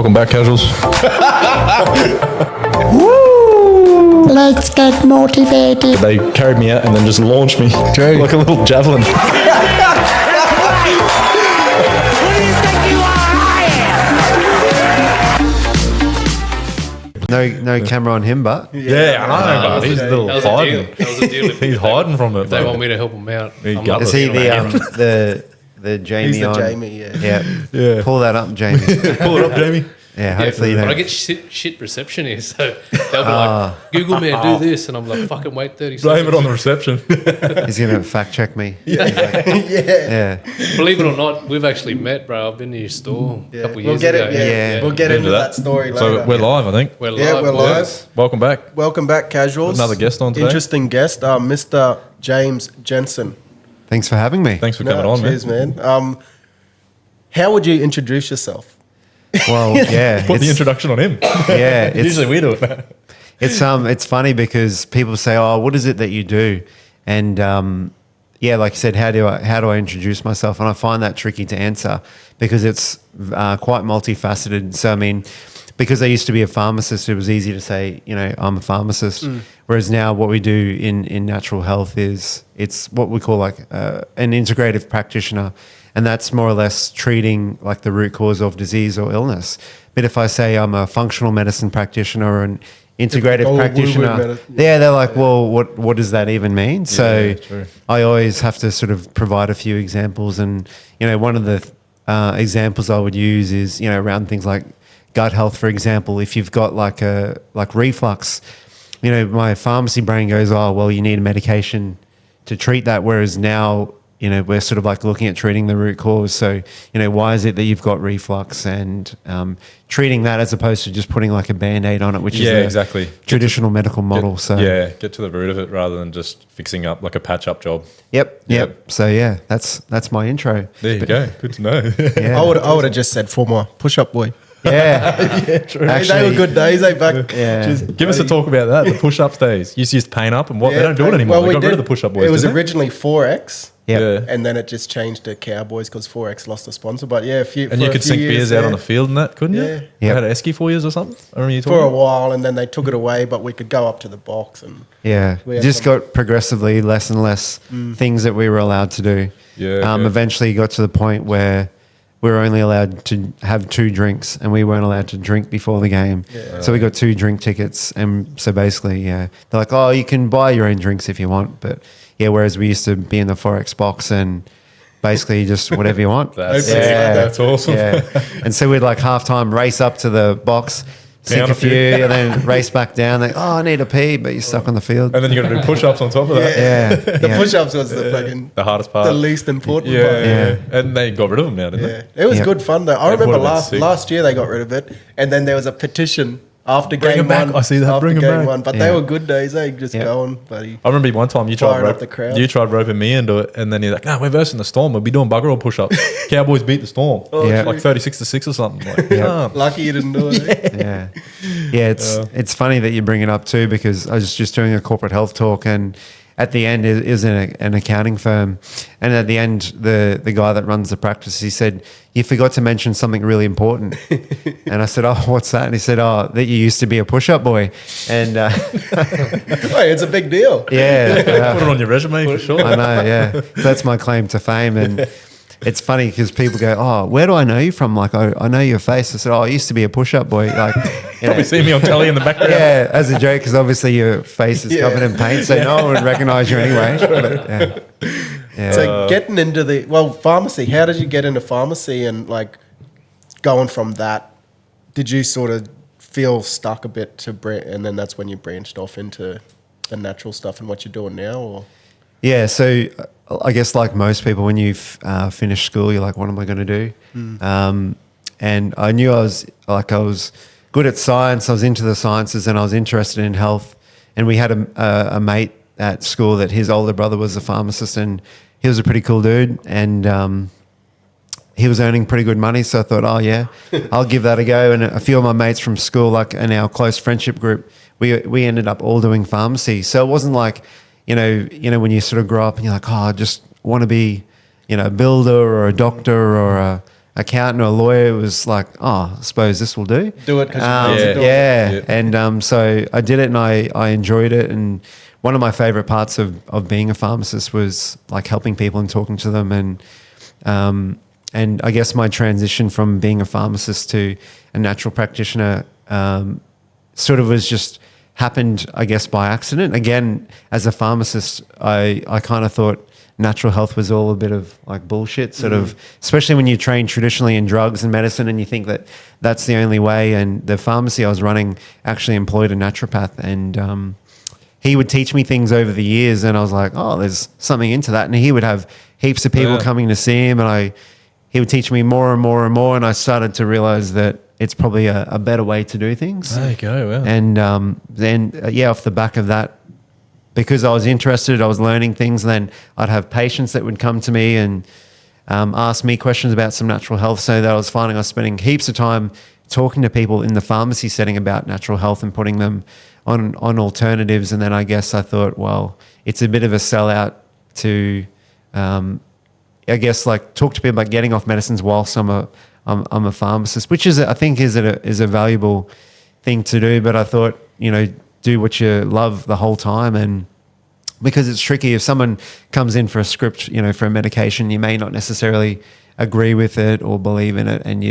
Welcome back, casuals. Woo! Let's get motivated. They carried me out and then just launched me like a little javelin. Who do you think you are? No camera on him, but Yeah, I know, but he's a little That was a deal. hiding. That was a deal. He's hiding from it. If they mate. want me to help them out, He I'm got not is he looking at the Jamie He's the on? Jamie, yeah. Yeah. Pull that up, Jamie. Pull it up, Jamie. Yeah, hopefully you But I don't. get shit reception here, so they'll be like, Google me and do this, and I'm like, fucking wait 30 seconds. Blame it on the reception. He's gonna fact check me. Yeah. Believe it or not, we've actually met, bro. I've been to your store a couple We'll years get ago. it. Yeah. We'll get into that story later. So we're live, I think. We're live. Yeah, we're live. boys. Welcome back. Welcome back, casuals. Another guest on today. Interesting guest, Mr. James Jensen. Thanks for having me. Thanks for coming on, cheers, man. man. How would you introduce yourself? Well, yeah, Put the introduction on him. yeah, it's, Usually we do it. it's funny because people say, "Oh, what is it that you do?" And yeah, like you said, how do I introduce myself? And I find that tricky to answer because it's quite multifaceted. So I mean, because I used to be a pharmacist, it was easy to say, I'm a pharmacist. Whereas now, what we do in natural health is it's what we call like an integrative practitioner. And that's more or less treating like the root cause of disease or illness. But if I say I'm a functional medicine practitioner or an integrative practitioner, they're like, well, what does that even mean? So true. I always have to sort of provide a few examples. And, one of the examples I would use is, around things like gut health, for example. If you've got like reflux, my pharmacy brain goes, oh, well, you need a medication to treat that. Whereas now, we're sort of like looking at treating the root cause. So, why is it that you've got reflux and treating that as opposed to just putting like a Band-Aid on it, which is the exactly. traditional medical model. Get to the root of it rather than just fixing up like a patch-up job. Yep. So yeah, that's my intro. There you go. Good to know. Yeah. I would have just said former push-up boy. Yeah. True. They were good days, back. Yeah. Just give us a talk about that, the push-up days. You used to pain up and what? They don't do it anymore. They got rid of the push-up boys. It was didn't they? originally 4X. Yep. And then it just changed to Cowboys because 4X lost a sponsor. But yeah, And you could sink beers out on the field and that, couldn't you? Yeah. You Yep. had an esky for years or something? I remember you for talking a while, and then they took it away. But we could go up to the box and Yeah, We had just some- got progressively less and less things that we were allowed to do. Yeah, yeah. Eventually got to the point where we were only allowed to have 2 drinks and we weren't allowed to drink before the game. Yeah. So we got 2 drink tickets. And so basically, yeah, they're like, oh, you can buy your own drinks if you want. But yeah, whereas we used to be in the Forex box and basically just whatever you want. That's awesome. Yeah. And so we'd like halftime race up to the box, sink Down a a few. few, and then race back down. Like, oh, I need a pee, but you're stuck on the field. And then you got to do push-ups on top of that. Yeah. the yeah. push-ups was the fucking The hardest part. the least important Yeah, part. yeah. And they got rid of them now, didn't Yeah, it was Yeah. good fun though. I They remember bought it at last year they got rid of it, and then there was a petition after Bring game 'em back. one. I see that. After Bring 'em game back. one, but Yeah. they were good days. Just Yeah. going, buddy. I remember one time you tried Firing up the crowd. roping me into it, and then you're like, "No, we're versing the Storm. We'll be doing bugger all push-ups." Cowboys beat the Storm, Yeah. like 36-6 or something. Like, Yeah. Lucky you didn't do it. eh? Yeah, yeah. It's funny that you bring it up too because I was just doing a corporate health talk and at the end is an accounting firm, and at the end the guy that runs the practice, he said, you forgot to mention something really important. And I said, oh, what's that? And he said, oh, that you used to be a push-up boy. And Hey, it's a big deal. yeah, put it on your resume for sure. I know, yeah. That's my claim to fame. And it's funny because people go, oh, where do I know you from? Like, I know your face. I said, oh, I used to be a push-up boy. Like, Probably see me on telly in the background. yeah, as a joke, because obviously your face is covered in paint, so no one would recognise you anyway. But, yeah. So getting into pharmacy. How did you get into pharmacy and like going from that? Did you sort of feel stuck a bit and then that's when you branched off into the natural stuff and what you're doing now, or? Yeah, so I guess like most people, when you've finished school, you're like, what am I going to do? And I knew I was good at science. I was into the sciences and I was interested in health. And we had a mate at school that his older brother was a pharmacist and he was a pretty cool dude. And he was earning pretty good money. So I thought, oh, yeah, I'll give that a go. And a few of my mates from school, like in our close friendship group, we ended up all doing pharmacy. So it wasn't like, you know, when you sort of grow up and you're like, oh, I just want to be, a builder or a doctor or a accountant or a lawyer, it was like, oh, I suppose this will do. Do it because Yeah. And so I did it, and I enjoyed it. And one of my favorite parts of being a pharmacist was like helping people and talking to them. And I guess my transition from being a pharmacist to a natural practitioner sort of was just happened, I guess, by accident. Again, as a pharmacist, I kind of thought natural health was all a bit of like bullshit, sort of, especially when you train traditionally in drugs and medicine and you think that that's the only way. And the pharmacy I was running actually employed a naturopath, and he would teach me things over the years, and I was like, oh, there's something into that. And he would have heaps of people coming to see him, and he would teach me more and more and more, and I started to realize that it's probably a better way to do things. There you go. Wow. And then off the back of that, because I was interested, I was learning things, and then I'd have patients that would come to me and ask me questions about some natural health, so that I was finding I was spending heaps of time talking to people in the pharmacy setting about natural health and putting them on alternatives. And then I guess I thought, well, it's a bit of a sellout to I guess like talk to people about getting off medicines whilst I'm a pharmacist, which I think is a valuable thing to do. But I thought, do what you love the whole time. And because it's tricky, if someone comes in for a script, for a medication, you may not necessarily agree with it or believe in it, and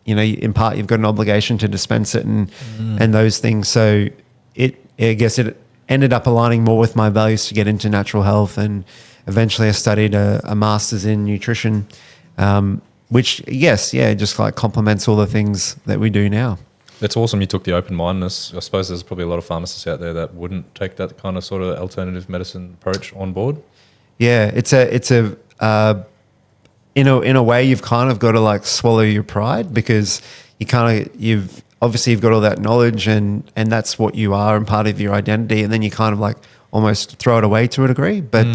in part you've got an obligation to dispense it and those things. So I guess it ended up aligning more with my values to get into natural health, and eventually I studied a master's in nutrition, which just like complements all the things that we do now. That's awesome. You took the open-mindedness. I suppose there's probably a lot of pharmacists out there that wouldn't take that kind of sort of alternative medicine approach on board. Yeah, it's a in a way you've kind of got to like swallow your pride, because you've got all that knowledge and that's what you are and part of your identity, and then you kind of like almost throw it away to a degree. But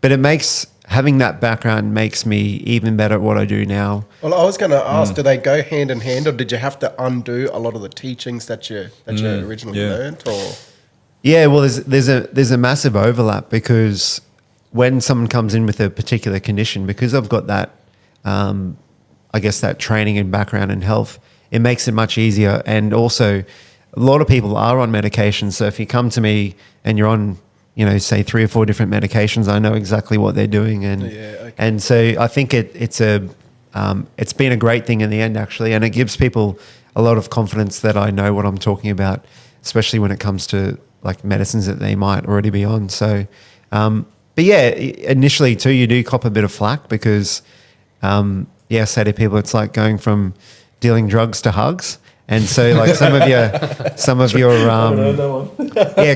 it makes having that background makes me even better at what I do now. Well, I was going to ask, do they go hand in hand, or did you have to undo a lot of the teachings that you originally learned? Or yeah, well, there's a massive overlap, because when someone comes in with a particular condition, because I've got that, I guess that training and background in health, it makes it much easier. And also, a lot of people are on medication. So if you come to me and you're on, say 3 or 4 different medications, I know exactly what they're doing. And so I think it's been a great thing in the end, actually. And it gives people a lot of confidence that I know what I'm talking about, especially when it comes to like medicines that they might already be on. So, but yeah, initially too, you do cop a bit of flack, because, I say to people, it's like going from dealing drugs to hugs. And so like some of your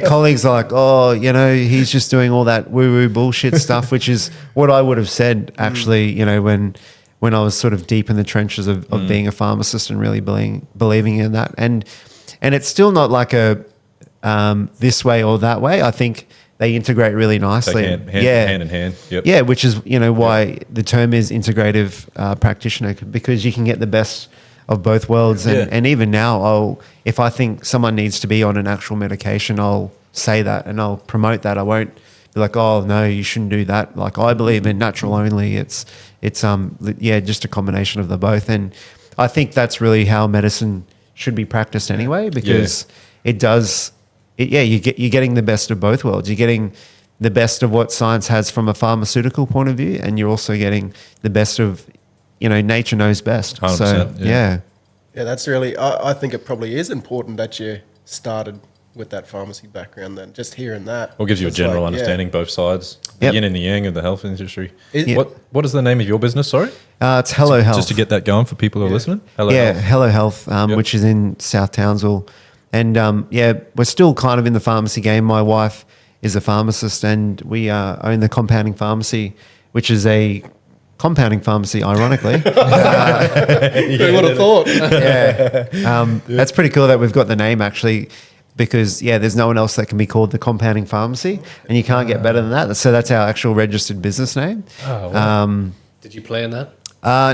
colleagues are like, oh, he's just doing all that woo-woo bullshit stuff, which is what I would have said actually, when I was sort of deep in the trenches of being a pharmacist and really believing in that. And it's still not like a this way or that way. I think they integrate really nicely. Hand in hand. Yep. Yeah, which is, why the term is integrative practitioner, because you can get the best of both worlds. And even now, if I think someone needs to be on an actual medication, I'll say that and I'll promote that. I won't be like, oh no, you shouldn't do that. Like, I believe in natural only. It's just a combination of the both. And I think that's really how medicine should be practiced anyway, because it does. You're getting the best of both worlds. You're getting the best of what science has from a pharmaceutical point of view, and you're also getting the best of, nature knows best. 100%, so yeah. yeah, that's really. I think it probably is important that you started with that pharmacy background. Then just hearing that, Well, gives you a it's general like, understanding both sides, the Yep. yin and the yang of the health industry. Is- What is the name of your business? Sorry, it's Hello Health. just to get that going for people who are listening. Hello. Yeah, Health. Hello Health, which is in South Townsville. And we're still kind of in the pharmacy game. My wife is a pharmacist, and we own the compounding pharmacy, which is a compounding pharmacy, ironically. Who would have thought? That's pretty cool that we've got the name, actually, because there's no one else that can be called the compounding pharmacy, and you can't get better than that. So that's our actual registered business name. Oh, wow. Did you plan that?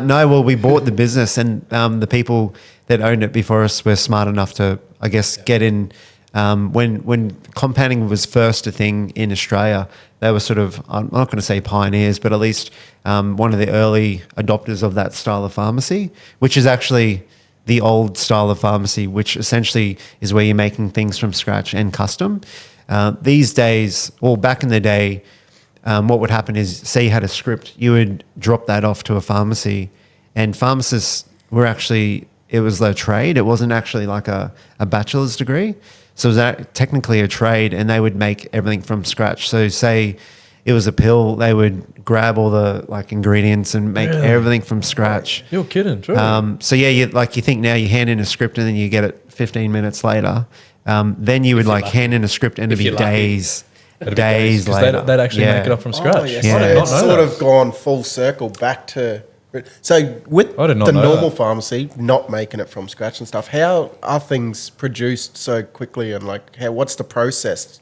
No, well, we bought the business, and the people that owned it before us were smart enough to, I guess, get in. When compounding was first a thing in Australia, they were sort of, I'm not going to say pioneers, but at least one of the early adopters of that style of pharmacy, which is actually the old style of pharmacy, which essentially is where you're making things from scratch and custom. These days, or back in the day, what would happen is, say you had a script, you would drop that off to a pharmacy, and pharmacists were actually, it was their trade. It wasn't actually like a bachelor's degree. So it was technically a trade, and they would make everything from scratch. So say it was a pill, they would grab all the like ingredients and make everything from scratch. You're kidding, true. So yeah, you think now you hand in a script and then you get it 15 minutes later. Then you would like hand in a script and it'd be days. Days 'cause later. they'd actually make it up from scratch. Oh, yes. Yeah. So I did it's sort of gone full circle back to. So with I did not the know normal that. pharmacy not making it from scratch and stuff, how are things produced so quickly, and like what's the process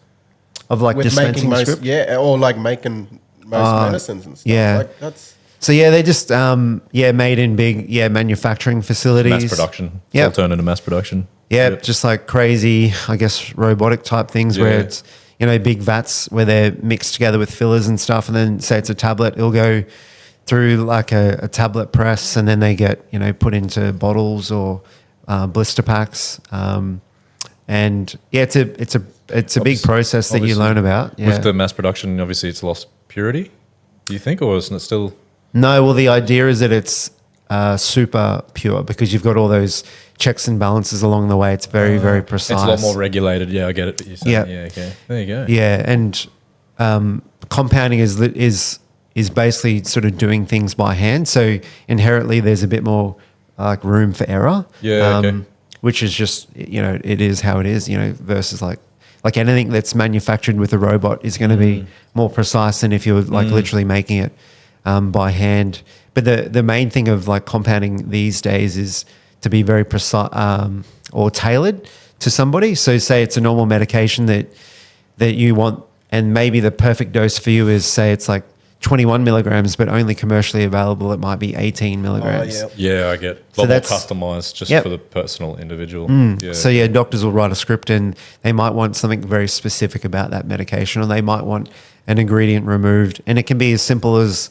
Of like with dispensing making the most script. or like making most medicines and stuff? yeah. Like that's So yeah, they just made in big manufacturing facilities. Mass production. Yep. All turned into mass production. Yeah, Yep. just like crazy, I guess, robotic type things where Yeah. it's, big vats where they're mixed together with fillers and stuff. And then say it's a tablet, it'll go through like a tablet press, and then they get, put into bottles or blister packs. And yeah, it's a big process that you Obviously. learn about. Yeah. With the mass production, obviously it's lost purity, do you think? Or isn't it still... No, well, the idea is that it's super pure because you've got all those checks and balances along the way. It's very, very precise. It's a lot more regulated. Yeah, I get it. But you're saying, Yeah. yeah, okay. There you go. Yeah, and compounding is basically sort of doing things by hand. So inherently, there's a bit more like room for error. Yeah, okay. Which is just it is how it is. Versus like anything that's manufactured with a robot is going to be more precise than if you're like literally making it by hand. But the main thing of like compounding these days is to be very precise or tailored to somebody. So say it's a normal medication that you want, and maybe the perfect dose for you is, say it's like 21 milligrams, but only commercially available, it might be 18 milligrams. Yeah, I get. So A lot more that's- customized just Yep. for the personal individual. Yeah. So yeah, doctors will write a script and they might want something very specific about that medication, or they might want an ingredient removed. And it can be as simple as,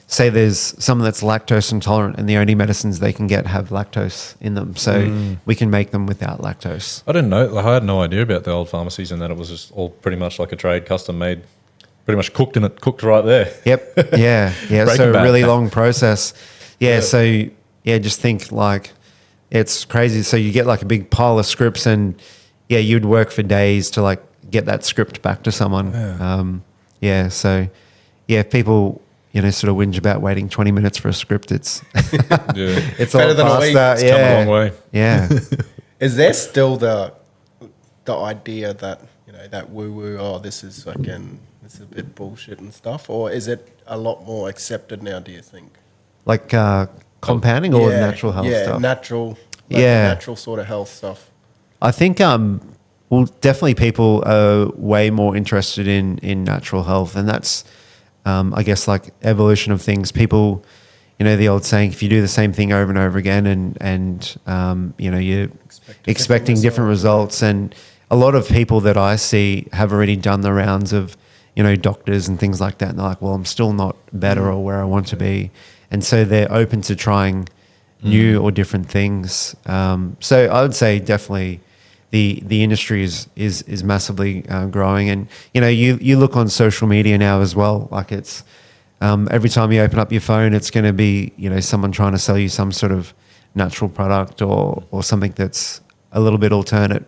say there's someone that's lactose intolerant and the only medicines they can get have lactose in them. So we can make them without lactose. I didn't know. Like, I had no idea about the old pharmacies and that it was just all pretty much like a trade, custom made, pretty much cooked right there. Yep. Yeah. Yeah. Breaking So a Bad. really long process. Yeah. So yeah, just think like it's crazy. So you get like a big pile of scripts, and yeah, you'd work for days to like get that script back to someone. So yeah, if people, sort of whinge about waiting 20 minutes for a script, it's Yeah. it's Better all than a week. faster. It's come a long way. Yeah. is there still the idea that that woo woo, this is a bit bullshit and stuff, or is it a lot more accepted now, do you think? Like compounding or natural health stuff? Natural sort of health stuff. I think definitely people are way more interested in natural health, and that's I guess like evolution of things. People, the old saying, if you do the same thing over and over again and you're expecting different results, and a lot of people that I see have already done the rounds of doctors and things like that, and they're like, well, I'm still not better or where I want to be, and so they're open to trying new or different things. So I would say definitely the industry is massively growing, and you look on social media now as well. Like it's every time you open up your phone, it's going to be someone trying to sell you some sort of natural product or something that's a little bit alternate,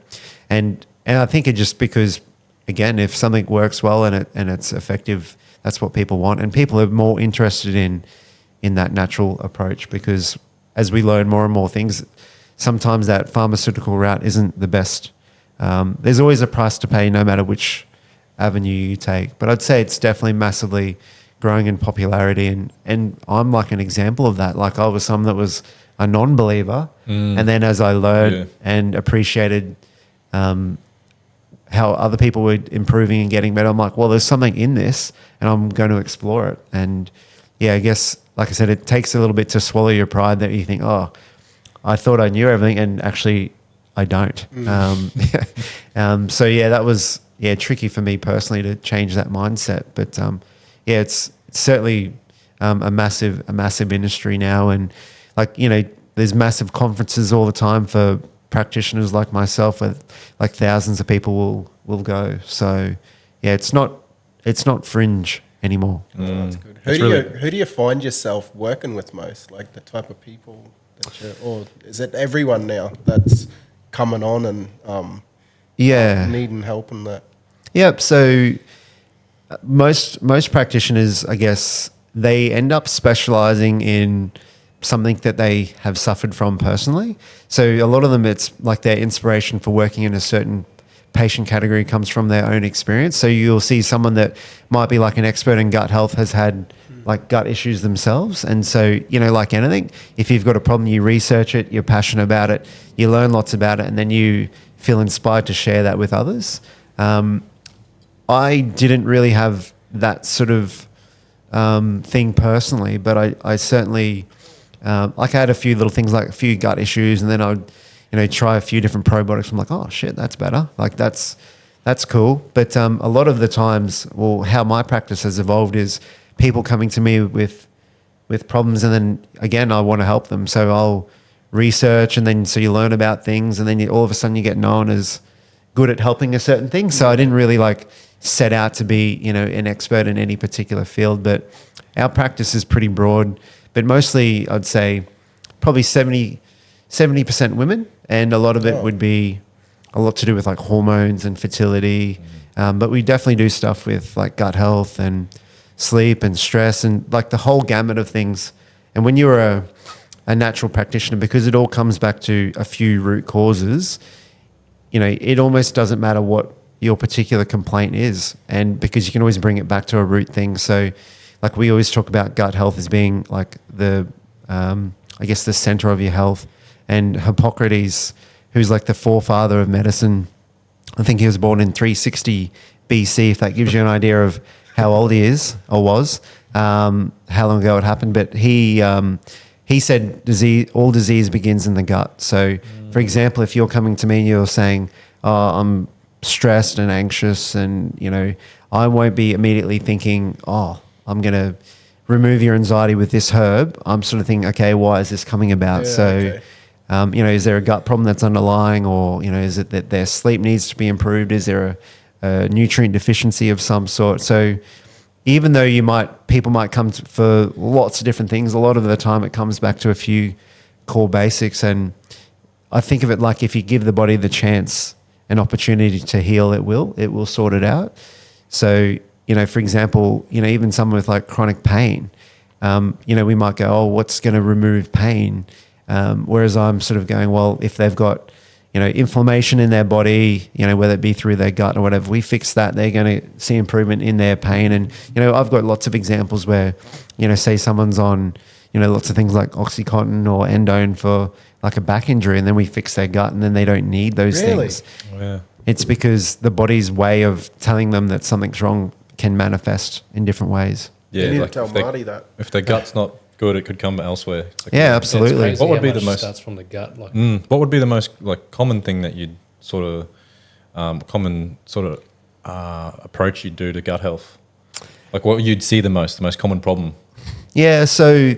and I think it just because, again, if something works well and it's effective, that's what people want, and people are more interested in that natural approach, because as we learn more and more things, sometimes that pharmaceutical route isn't the best. There's always a price to pay no matter which avenue you take. But I'd say it's definitely massively growing in popularity. And I'm like an example of that. Like I was someone that was a non-believer. And then as I learned and appreciated how other people were improving and getting better, I'm like, well, there's something in this and I'm going to explore it. And yeah, I guess, like I said, it takes a little bit to swallow your pride that you think, oh, I thought I knew everything, and actually I don't. So yeah, that was tricky for me personally to change that mindset. But it's certainly a massive industry now, and like there's massive conferences all the time for practitioners like myself, where like thousands of people will go. So yeah, it's not fringe anymore. That's good. It's Who do you find yourself working with most? Like the type of people that you, or is it everyone now that's coming on and needing help in that? Yep. So most practitioners, I guess, they end up specializing in something that they have suffered from personally. So a lot of them, it's like their inspiration for working in a certain patient category comes from their own experience. So you'll see someone that might be like an expert in gut health has had like gut issues themselves. And so, like anything, if you've got a problem, you research it, you're passionate about it, you learn lots about it, and then you feel inspired to share that with others. I didn't really have that sort of thing personally, but I certainly, like I had a few little things, like a few gut issues, and then I would, try a few different probiotics. I'm like, oh shit, that's better. Like that's cool. But a lot of the times, well, how my practice has evolved is people coming to me with problems, and then again, I want to help them. So I'll research, and then so you learn about things, and then all of a sudden you get known as good at helping a certain thing. So I didn't really like set out to be, an expert in any particular field, but our practice is pretty broad, but mostly I'd say probably 70% women, and a lot of it would be a lot to do with like hormones and fertility. But we definitely do stuff with like gut health and sleep and stress and like the whole gamut of things. And when you're a natural practitioner, because it all comes back to a few root causes, it almost doesn't matter what your particular complaint is, and because you can always bring it back to a root thing. So like we always talk about gut health as being like the I guess the center of your health. And Hippocrates, who's like the forefather of medicine, I think he was born in 360 BC, if that gives you an idea of how old he is or was, how long ago it happened. But he said all disease begins in the gut. So for example, if you're coming to me and you're saying, oh, I'm stressed and anxious, and I won't be immediately thinking, oh, I'm going to remove your anxiety with this herb. I'm sort of thinking, okay, why is this coming about? Is there a gut problem that's underlying, or is it that their sleep needs to be improved? Is there a nutrient deficiency of some sort? So even though people might come for lots of different things, a lot of the time it comes back to a few core basics. And I think of it like if you give the body the chance, an opportunity to heal, it will sort it out. So, for example, even someone with like chronic pain, we might go, oh, what's going to remove pain? Whereas I'm sort of going, well, if they've got, inflammation in their body, whether it be through their gut or whatever, we fix that, they're going to see improvement in their pain. And, I've got lots of examples where, say someone's on, lots of things like Oxycontin or Endone for like a back injury, and then we fix their gut, and then they don't need those things. Yeah. It's because the body's way of telling them that something's wrong can manifest in different ways. Yeah, You need like to tell Marty that. if their gut's not good, it could come elsewhere. It's like, Yeah, It's absolutely. crazy What would how be the much most- starts from the gut? Like, what would be the most like common thing that you'd sort of common sort of approach you'd do to gut health? Like what you'd see the most common problem? Yeah, so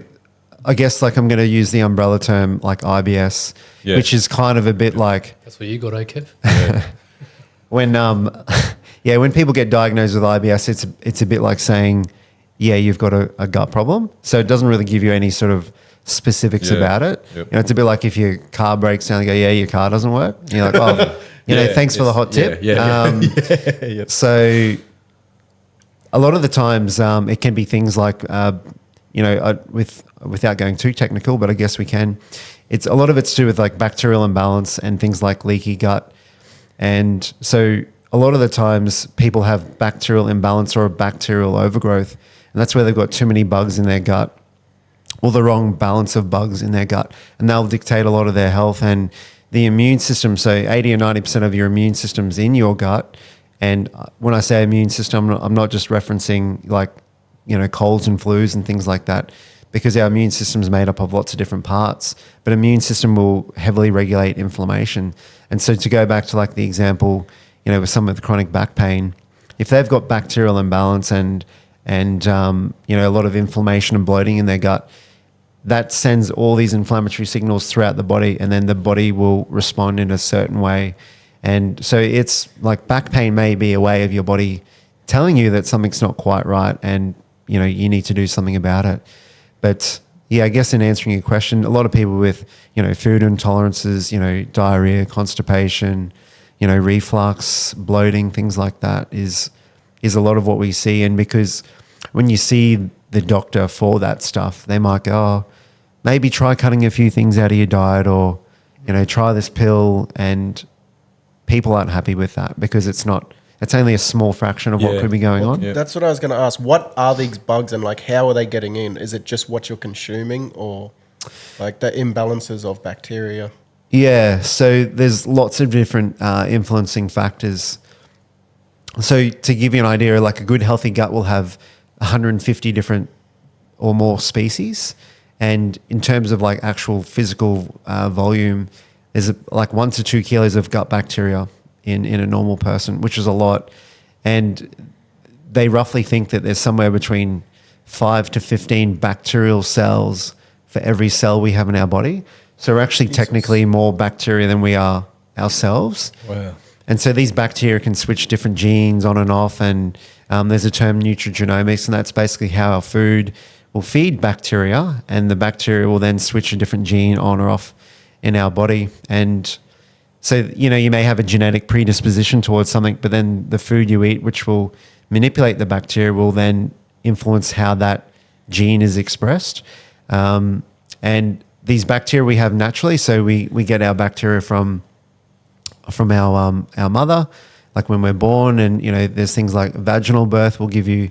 I guess like I'm going to use the umbrella term like IBS, Yeah. which is kind of a bit like that's what you got, Kev? when when people get diagnosed with IBS, it's a bit like saying, yeah, you've got a gut problem. So it doesn't really give you any sort of specifics Yeah. about it. Yep. It's a bit like if your car breaks down and go, yeah, your car doesn't work. And you're like, oh, thanks for the hot tip. Yeah. So a lot of the times it can be things like, without going too technical, but I guess we can. A lot of it's to do with like bacterial imbalance and things like leaky gut. And so a lot of the times people have bacterial imbalance or a bacterial overgrowth, and that's where they've got too many bugs in their gut or the wrong balance of bugs in their gut, and they'll dictate a lot of their health. And the immune system, so 80 or 90% of your immune system's in your gut. And when I say immune system, I'm not just referencing like, colds and flus and things like that, because our immune system is made up of lots of different parts, but immune system will heavily regulate inflammation. And so to go back to like the example, you know, with someone with chronic back pain, if they've got bacterial imbalance and you know, a lot of inflammation and bloating in their gut, that sends all these inflammatory signals throughout the body, and then the body will respond in a certain way. And so it's like back pain may be a way of your body telling you that something's not quite right, and you know, you need to do something about it. But yeah, I guess in answering your question, a lot of people with, you know, food intolerances, you know, diarrhea, constipation, you know, reflux, bloating, things like that is a lot of what we see. And because when you see the doctor for that stuff, they might go, oh, maybe try cutting a few things out of your diet, or, you know, try this pill. And people aren't happy with that because it's only a small fraction of what could be going on. Yeah. That's what I was going to ask. What are these bugs, and like how are they getting in? Is it just what you're consuming, or like the imbalances of bacteria? Yeah, so there's lots of different influencing factors. So to give you an idea, like a good healthy gut will have 150 different or more species. And in terms of like actual physical volume, there's like 1 to 2 kilos of gut bacteria in a normal person, which is a lot. And they roughly think that there's somewhere between 5 to 15 bacterial cells for every cell we have in our body. So we're actually technically more bacteria than we are ourselves. Wow. And so these bacteria can switch different genes on and off. And there's a term nutrigenomics, and that's basically how our food will feed bacteria, and the bacteria will then switch a different gene on or off in our body. And so, you know, you may have a genetic predisposition towards something, but then the food you eat, which will manipulate the bacteria, will then influence how that gene is expressed. And these bacteria we have naturally, so we get our bacteria from our mother, like when we're born. And you know, there's things like vaginal birth will give you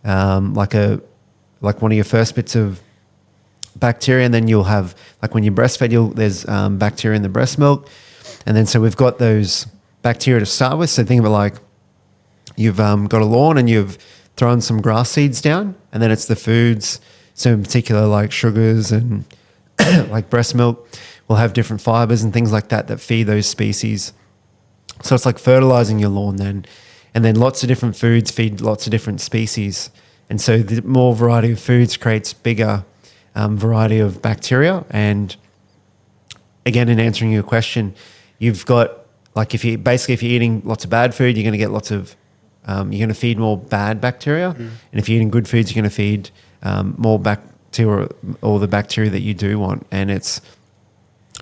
like one of your first bits of bacteria, and then you'll have, like when you breastfed, there's bacteria in the breast milk. And then so we've got those bacteria to start with. So think of it like you've got a lawn and you've thrown some grass seeds down, and then it's the foods. So in particular, like sugars and like breast milk will have different fibers and things like that feed those species. So it's like fertilizing your lawn then. And then lots of different foods feed lots of different species. And so the more variety of foods creates bigger variety of bacteria. And again, in answering your question, you've got, like if you're eating lots of bad food, you're going to get lots of, you're going to feed more bad bacteria. And if you're eating good foods, you're going to feed more bacteria, or the bacteria that you do want. And it's,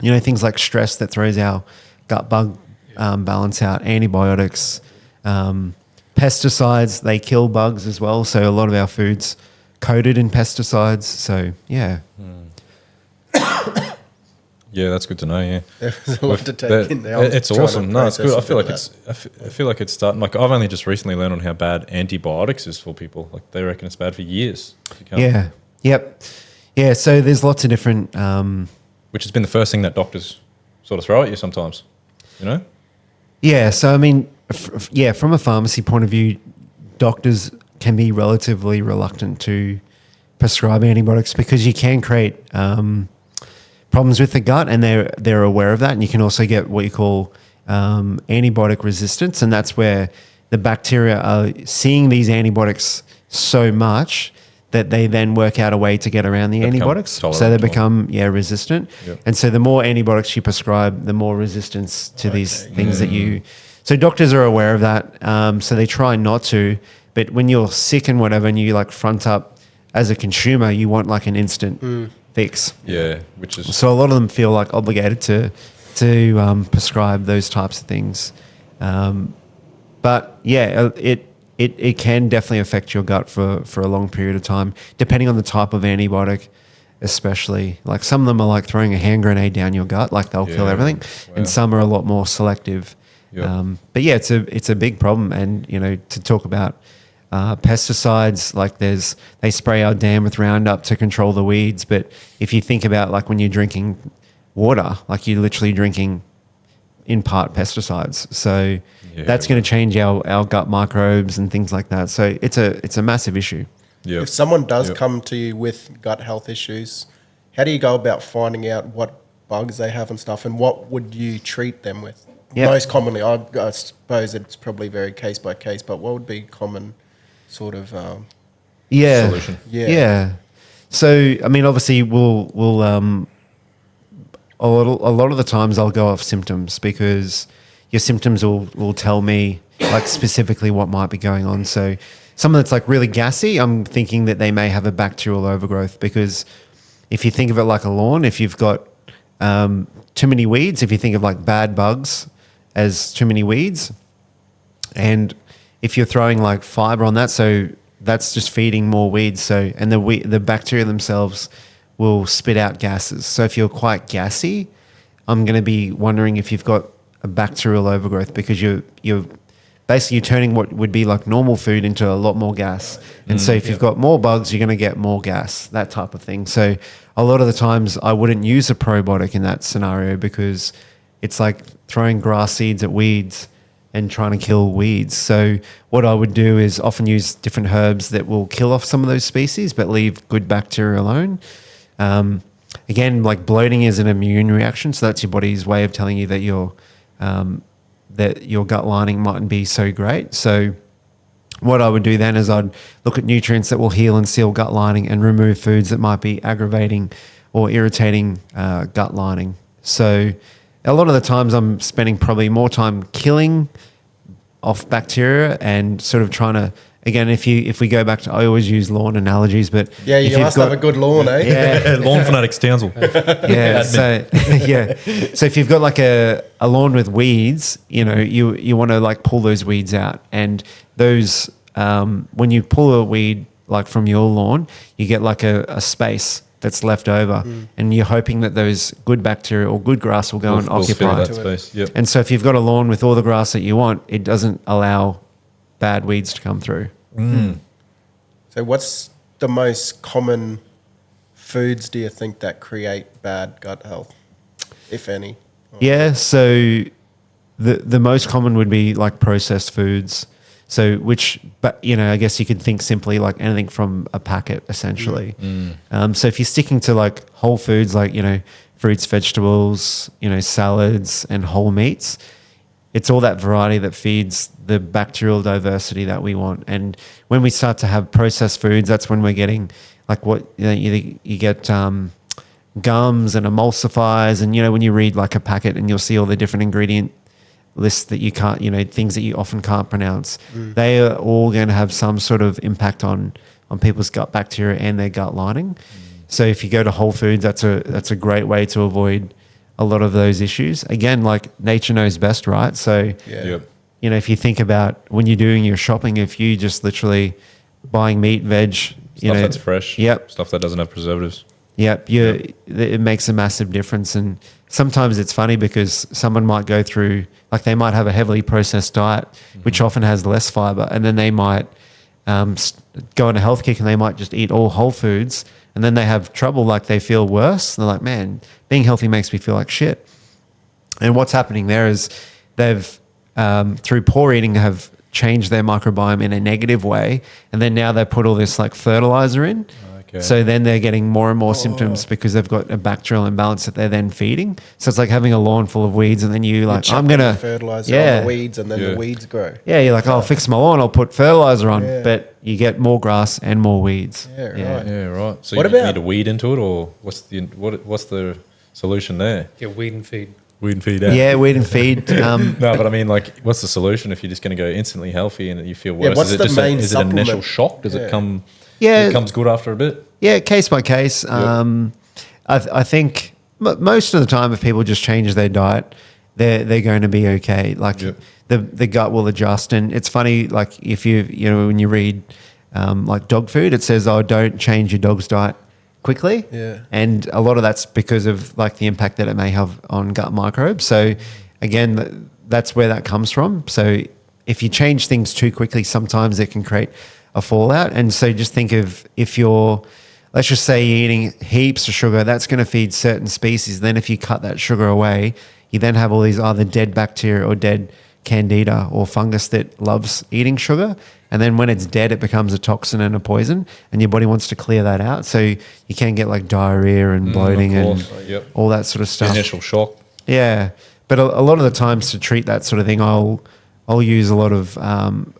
you know, things like stress that throws our gut bug balance out, antibiotics, pesticides, they kill bugs as well. So a lot of our food's coated in pesticides. So yeah. Yeah, that's good to know. Yeah, There's a lot to take in there. It's awesome. No, it's good. I feel like it's starting. Like I've only just recently learned on how bad antibiotics is for people. Like they reckon it's bad for years. Yeah. Yep. Yeah. So there's lots of different. Which has been the first thing that doctors sort of throw at you sometimes. You know. Yeah. So I mean, from a pharmacy point of view, doctors can be relatively reluctant to prescribe antibiotics because you can create problems with the gut, and they're aware of that. And you can also get what you call antibiotic resistance, and that's where the bacteria are seeing these antibiotics so much that they then work out a way to get around the antibiotics. So they become resistant. Yep. And so the more antibiotics you prescribe, the more resistance to these things that you... So doctors are aware of that. So they try not to. But when you're sick and whatever, and you like front up as a consumer, you want like an instant fix. Yeah, which is... So a lot of them feel like obligated to prescribe those types of things. But yeah, it can definitely affect your gut for a long period of time, depending on the type of antibiotic, especially. Like some of them are like throwing a hand grenade down your gut, like they'll kill everything. Wow. And some are a lot more selective. Yep. But yeah, it's a big problem. And, you know, to talk about pesticides, like they spray our dam with Roundup to control the weeds. But if you think about like when you're drinking water, like you're literally drinking in part pesticides. So that's going to change our gut microbes and things like that. So it's a massive issue. Yep. If someone does Yep. come to you with gut health issues, how do you go about finding out what bugs they have and stuff, and what would you treat them with? Yep. Most commonly, I suppose it's probably very case by case, but what would be common sort of Yeah. Solution. Yeah. Yeah. So, I mean, obviously, we'll a lot of the times I'll go off symptoms because your symptoms will tell me like specifically what might be going on. So, someone that's like really gassy, I'm thinking that they may have a bacterial overgrowth, because if you think of it like a lawn, if you've got too many weeds, if you think of like bad bugs as too many weeds, and if you're throwing like fiber on that, so that's just feeding more weeds. So, and the bacteria themselves will spit out gases. So if you're quite gassy, I'm going to be wondering if you've got a bacterial overgrowth, because you're basically you're turning what would be like normal food into a lot more gas. And so if you've got more bugs, you're going to get more gas, that type of thing. So a lot of the times I wouldn't use a probiotic in that scenario, because it's like throwing grass seeds at weeds and trying to kill weeds. So what I would do is often use different herbs that will kill off some of those species but leave good bacteria alone. Again, like bloating is an immune reaction, so that's your body's way of telling you that your gut lining mightn't be so great. So what I would do then is I'd look at nutrients that will heal and seal gut lining and remove foods that might be aggravating or irritating gut lining. So a lot of the times I'm spending probably more time killing off bacteria and sort of trying to, again, if we go back to, I always use lawn analogies, but yeah, you must have a good lawn, eh? Yeah. Lawn Fanatics Townsville. Yeah. So yeah. So if you've got like a lawn with weeds, you want to like pull those weeds out, and those when you pull a weed like from your lawn, you get like a space that's left over, and you're hoping that those good bacteria or good grass will go and We'll fill occupy that space. Yep. And so if you've got a lawn with all the grass that you want, it doesn't allow bad weeds to come through. So what's the most common foods do you think that create bad gut health, if any? Yeah, so the most common would be like processed foods. So I guess you could think simply like anything from a packet, essentially. So if you're sticking to like whole foods, like, fruits, vegetables, salads and whole meats, it's all that variety that feeds the bacterial diversity that we want. And when we start to have processed foods, that's when we're getting like you get gums and emulsifiers. And, when you read like a packet and you'll see all the different ingredient lists that you can't, things that you often can't pronounce, they are all going to have some sort of impact on people's gut bacteria and their gut lining. So if you go to whole foods, that's a great way to avoid a lot of those issues. Again, like nature knows best, right? So, Yep. if you think about when you're doing your shopping, if you just literally buying meat, veg, Stuff that's fresh. Yep. Stuff that doesn't have preservatives. Yep, it makes a massive difference. And sometimes it's funny because someone might go through, like they might have a heavily processed diet, which often has less fiber, and then they might go on a health kick and they might just eat all whole foods, and then they have trouble, like they feel worse. They're like, man, being healthy makes me feel like shit. And what's happening there is they've, through poor eating, have changed their microbiome in a negative way, and then now they put all this like fertilizer in. Okay. So then they're getting more and more symptoms because they've got a bacterial imbalance that they're then feeding. So it's like having a lawn full of weeds, and then you like, I'm gonna fertilizer on the weeds, and then the weeds grow. Yeah, you're like, I'll fix my lawn, I'll put fertilizer on, but you get more grass and more weeds. Yeah, right. Yeah, right. So What you about- need to weed into it, or what's the solution there? Get weed and feed. Weed and feed out. Yeah, weed and feed. No, but I mean, like, what's the solution if you're just going to go instantly healthy and you feel worse? what's is it the just main is it an initial supplement? shock? Does Yeah. it come? Yeah. It comes good after a bit. Yeah, case by case. I think most of the time, if people just change their diet, they're going to be okay. Like Yep. the gut will adjust. And it's funny, like if when you read like dog food, it says, "Oh, don't change your dog's diet quickly." Yeah. And a lot of that's because of like the impact that it may have on gut microbes. So again, that's where that comes from. So if you change things too quickly, sometimes it can create a fallout. And so just think of, if you're, let's just say you're eating heaps of sugar, that's going to feed certain species. Then if you cut that sugar away, you then have all these either dead bacteria or dead candida or fungus that loves eating sugar. And then when it's dead, it becomes a toxin and a poison, and your body wants to clear that out. So you can get like diarrhea and bloating and Yep. all that sort of The stuff. initial shock. Yeah, but a lot of the times to treat that sort of thing, I'll use a lot of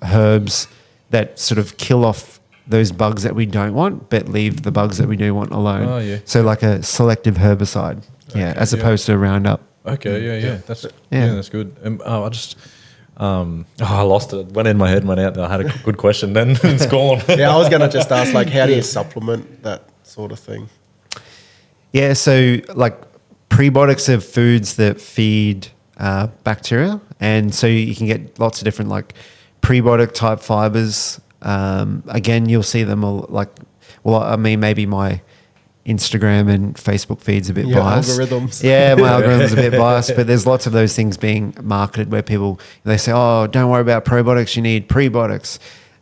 herbs that sort of kill off those bugs that we don't want, but leave the bugs that we do want alone. Oh, yeah. So like a selective herbicide, as opposed to a Roundup. Okay, yeah. That's Yeah. that's good. I lost it. Went in my head, went out. I had a good question. Then it's gone. Yeah, I was gonna just ask, like, how do you supplement that sort of thing? Yeah, so like prebiotics are foods that feed bacteria, and so you can get lots of different like prebiotic type fibers. Again, you'll see them all like, well, I mean, maybe my Instagram and Facebook feed's a bit Your biased. algorithms. Yeah, my algorithm's a bit biased, but there's lots of those things being marketed where people, they say, oh, don't worry about probiotics, you need prebiotics.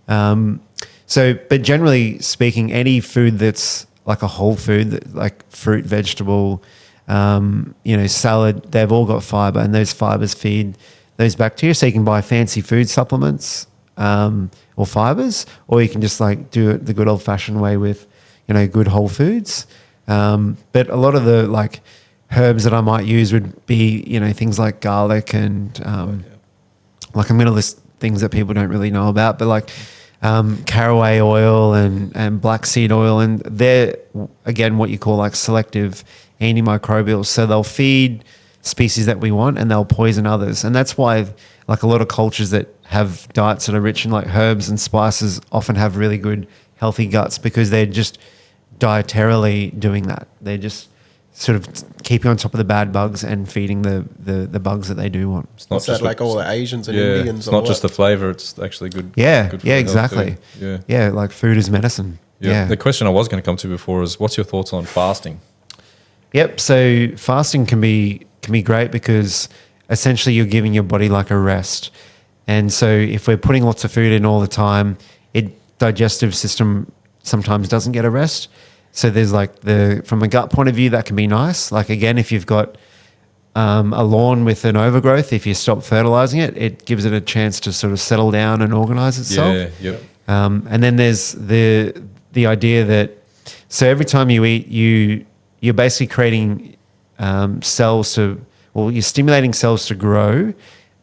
But generally speaking, any food that's like a whole food, like fruit, vegetable, salad, they've all got fiber, and those fibers feed those bacteria. So you can buy fancy food supplements or fibers, or you can just like do it the good old fashioned way with, good whole foods. But a lot of the like herbs that I might use would be, things like garlic and like I'm going to list things that people don't really know about, but like caraway oil and black seed oil, and they're again what you call like selective antimicrobials. So they'll feed species that we want and they'll poison others. And that's why like a lot of cultures that have diets that are rich in like herbs and spices often have really good healthy guts, because they're just dietarily doing that. They're just sort of keeping on top of the bad bugs and feeding the bugs that they do want. It's not What's that, just like all the Asians and yeah, Indians? it's or not what? just the flavor. It's actually good. Yeah, good for yeah, the health exactly. too. Yeah. Yeah, like food is medicine. Yeah. The question I was going to come to before is, what's your thoughts on fasting? Yep. So fasting can be great because essentially you're giving your body like a rest. And so if we're putting lots of food in all the time, digestive system sometimes doesn't get a rest. So there's like from a gut point of view, that can be nice. Like again, if you've got a lawn with an overgrowth, if you stop fertilizing it, it gives it a chance to sort of settle down and organize itself. Yeah, yep. And then there's the idea that, so every time you eat, you're basically creating you're stimulating cells to grow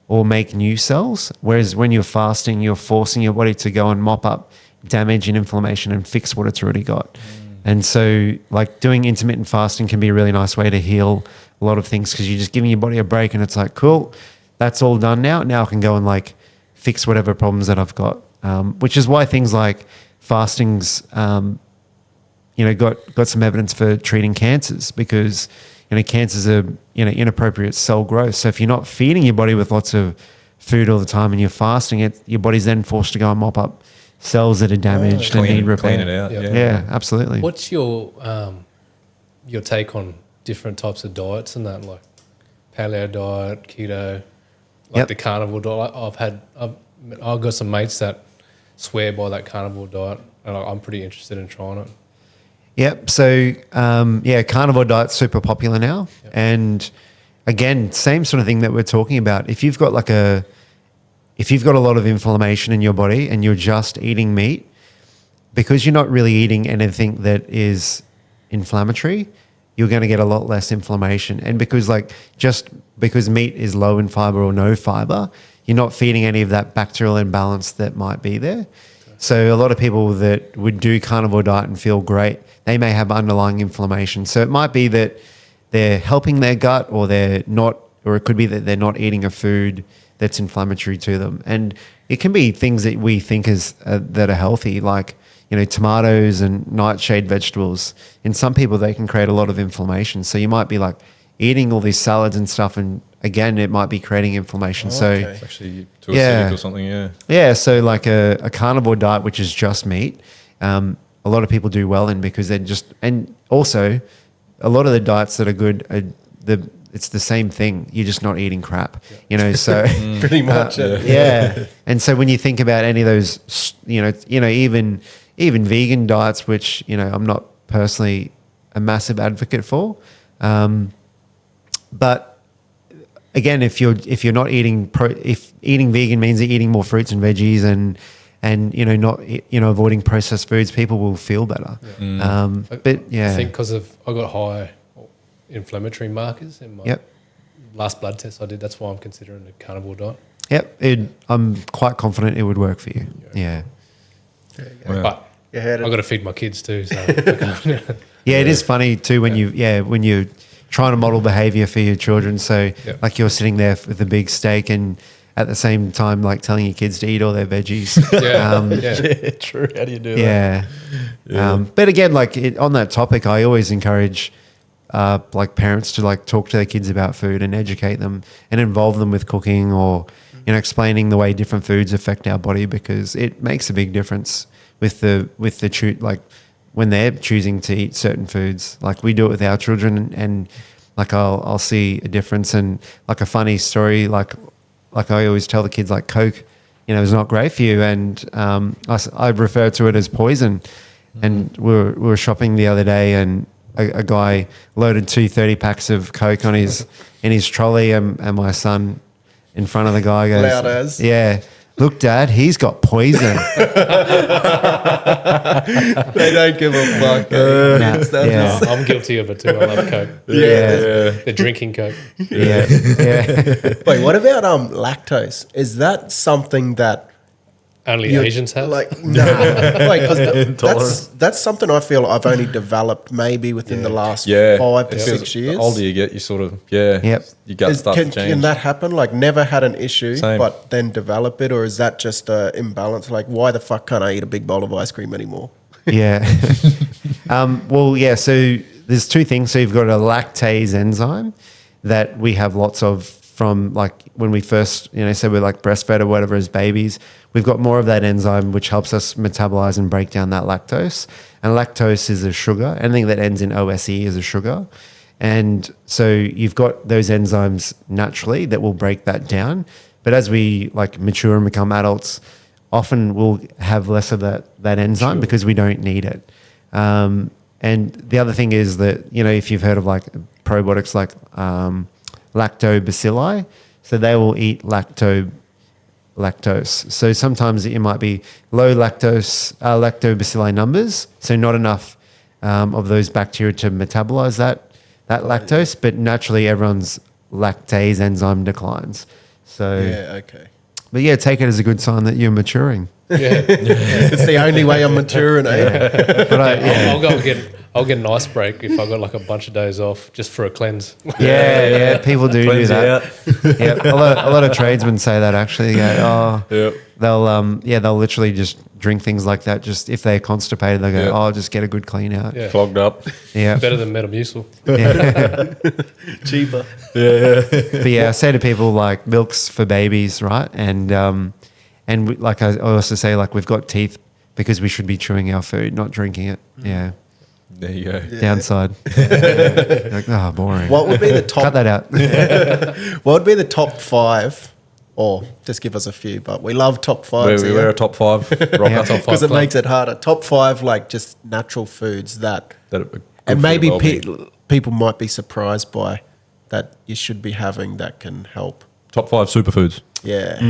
or make new cells. Whereas when you're fasting, you're forcing your body to go and mop up damage and inflammation and fix what it's already got. And so like doing intermittent fasting can be a really nice way to heal a lot of things, because you're just giving your body a break and it's like, cool, that's all done now. Now I can go and like fix whatever problems that I've got. Which is why things like fasting's, got some evidence for treating cancers, because, cancers are, inappropriate cell growth. So if you're not feeding your body with lots of food all the time and you're fasting, your body's then forced to go and mop up cells that are damaged and need repair. Clean it out. Yeah. Yeah, absolutely. What's your take on different types of diets and that, like paleo diet, keto, like Yep. the carnivore diet? I've got some mates that swear by that carnivore diet, and I'm pretty interested in trying it. Yep. So, carnivore diet's super popular now. Yep. And again, same sort of thing that we're talking about. If you've got a lot of inflammation in your body and you're just eating meat, because you're not really eating anything that is inflammatory, you're going to get a lot less inflammation. And because meat is low in fiber or no fiber, you're not feeding any of that bacterial imbalance that might be there. So a lot of people that would do carnivore diet and feel great, they may have underlying inflammation. So it might be that they're helping their gut, or they're not, or it could be that they're not eating a food that's inflammatory to them. And it can be things that we think that are healthy, like, tomatoes and nightshade vegetables. In some people, they can create a lot of inflammation. So you might be like eating all these salads and stuff, and again, it might be creating inflammation. Okay. It's actually too acidic or something, yeah. Yeah, so like a carnivore diet, which is just meat, a lot of people do well in, because they're just, and also a lot of the diets that are good it's the same thing. You're just not eating crap, so Pretty much. yeah. And so when you think about any of those, even vegan diets, which, I'm not personally a massive advocate for, but again, if you're not eating if eating vegan means you're eating more fruits and veggies and not avoiding processed foods, people will feel better. But yeah, I think because I got high inflammatory markers in my Yep. last blood test I did. That's why I'm considering a carnivore diet. Yep. I'm quite confident it would work for you. Yeah. Wow. But You heard I've it. got to feed my kids too. So Yeah, it is funny too when you're trying to model behavior for your children. So Yeah. like you're sitting there with a big steak and at the same time like telling your kids to eat all their veggies. yeah. True. How do you do that? Yeah. But again, like on that topic, I always encourage like parents to like talk to their kids about food and educate them and involve them with cooking or explaining the way different foods affect our body, because it makes a big difference with the like when they're choosing to eat certain foods. Like we do it with our children, and like I'll see a difference. And like a funny story, like I always tell the kids, like Coke, is not great for you, and I refer to it as poison. And we were shopping the other day, and a guy loaded 2 30-packs of Coke in his trolley, and my son in front of the guy goes, Loud as. "Yeah, look, Dad, he's got poison." They don't give a fuck. Yeah. I'm guilty of it too. I love Coke. Yeah. They're drinking Coke. Yeah. Wait, what about lactose? Is that something that Only you're- Asians have. Like, nah. Like, 'cause that's something I feel I've only developed maybe within the last 5 to 6 years. The older you get, you sort of your gut starts to change. Can that happen? Like, never had an issue, Same. but then develop it, or is that just an imbalance? Like, why the fuck can't I eat a big bowl of ice cream anymore? Yeah. Well, yeah. So there's 2 things. So you've got a lactase enzyme that we have lots of from like when we first, so we're like breastfed or whatever as babies. We've got more of that enzyme which helps us metabolize and break down that lactose. And lactose is a sugar. Anything that ends in OSE is a sugar. And so you've got those enzymes naturally that will break that down. But as we like mature and become adults, often we'll have less of that enzyme because we don't need it. And the other thing is that, if you've heard of like probiotics like lactobacilli, so they will eat lactose. So sometimes it might be low lactobacilli numbers, so not enough of those bacteria to metabolize that lactose, but naturally everyone's lactase enzyme declines. So Yeah, okay. But yeah, take it as a good sign that you're maturing. It's the only way I'm maturing, eh? But I'll get an ice break if I got like a bunch of days off just for a cleanse. Yeah, people do Cleanse that. you Yeah, a lot of tradesmen say that actually. They go, Yep. they'll literally just drink things like that. Just if they're constipated, they go, Yep. "Oh, just get a good clean out." Yeah. Clogged up. Yeah. Better than Metamucil. Cheaper. But yeah, I say to people like milk's for babies, right? And like I also say, like we've got teeth because we should be chewing our food, not drinking it. Yeah. There you go. Downside. Like, oh, boring. What would be the top? Cut that out. What would be the top 5? Or just give us a few, but we love top 5. We're a top 5 rocker. Yeah. Top 5 because it club. makes it harder. Top 5, like just natural foods that That are good and for your maybe well-being. people might be surprised by that you should be having that can help. Top 5 superfoods. Yeah.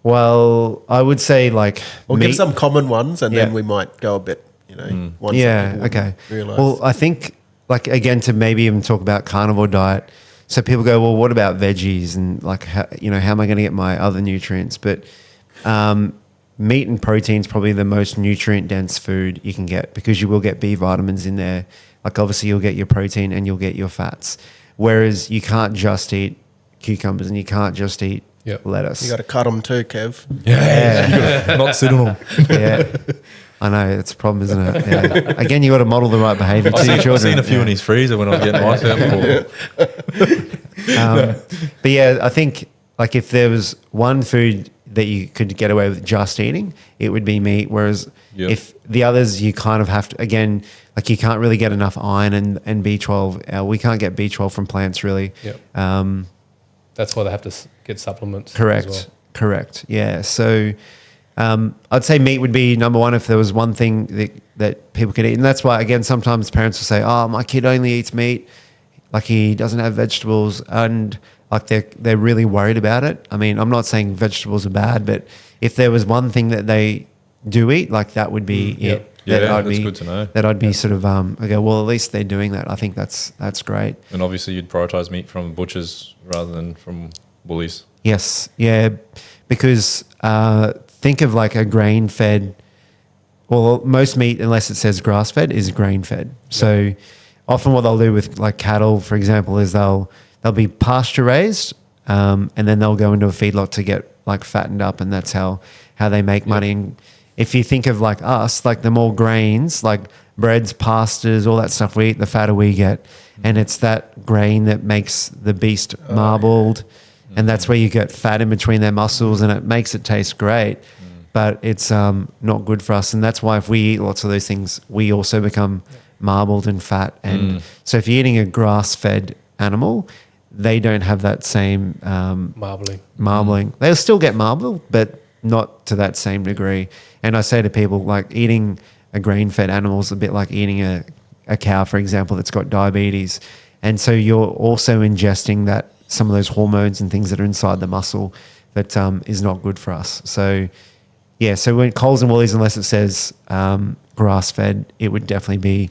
Well, I would say like We'll give some common ones and then Yeah. we might go a bit, ones that Yeah. people wouldn't Okay. realise. Well, I think like again to maybe even talk about carnivore diet. So people go, well, what about veggies and like how am I going to get my other nutrients? But meat and protein is probably the most nutrient dense food you can get because you will get B vitamins in there. Like obviously you'll get your protein and you'll get your fats. Whereas you can't just eat cucumbers and you can't just eat Yep. lettuce. you got to cut them too, Kev. Yeah. Not sit on them. Yeah. I know, it's a problem, isn't it? Yeah. Again, you got to model the right behavior to your I've children. seen a few in his freezer when I was getting ice out before. But yeah, I think like if there was one food that you could get away with just eating, it would be meat. Whereas Yep. if the others, you kind of have to, again, like you can't really get enough iron and B12. We can't get B12 from plants really. Yep. That's why they have to get supplements. Correct. As well. Correct. Yeah. So I'd say meat would be number one if there was one thing that people could eat. And that's why, again, sometimes parents will say, oh, my kid only eats meat. like he doesn't have vegetables, and like they're really worried about it. I mean, I'm not saying vegetables are bad, but if there was one thing that they do eat, like that would be it. Yeah, I'd that's be, good to know. That I'd be sort of I go, well, at least they're doing that. I think that's great. And obviously, you'd prioritize meat from butchers rather than from woolies. Yes, yeah, because think of like a grain fed. Well, most meat, unless it says grass fed, is grain fed. So often, what they'll do with like cattle, for example, is they'll be pasture raised, and then they'll go into a feedlot to get like fattened up, and that's how they make money. And if you think of like us, like the more grains, like breads, pastas, all that stuff we eat, the fatter we get. And it's that grain that makes the beast marbled. And that's where you get fat in between their muscles, and it makes it taste great. But it's not good for us. And that's why if we eat lots of those things, we also become marbled and fat. And so if you're eating a grass-fed animal, they don't have that same marbling. They'll still get marbled, but not to that same degree. And I say to people, like eating a grain-fed animal is a bit like eating a cow, for example, that's got diabetes. And so you're also ingesting that some of those hormones and things that are inside the muscle that is not good for us. So, yeah, so when Coles and Woolies, unless it says grass-fed, it would definitely be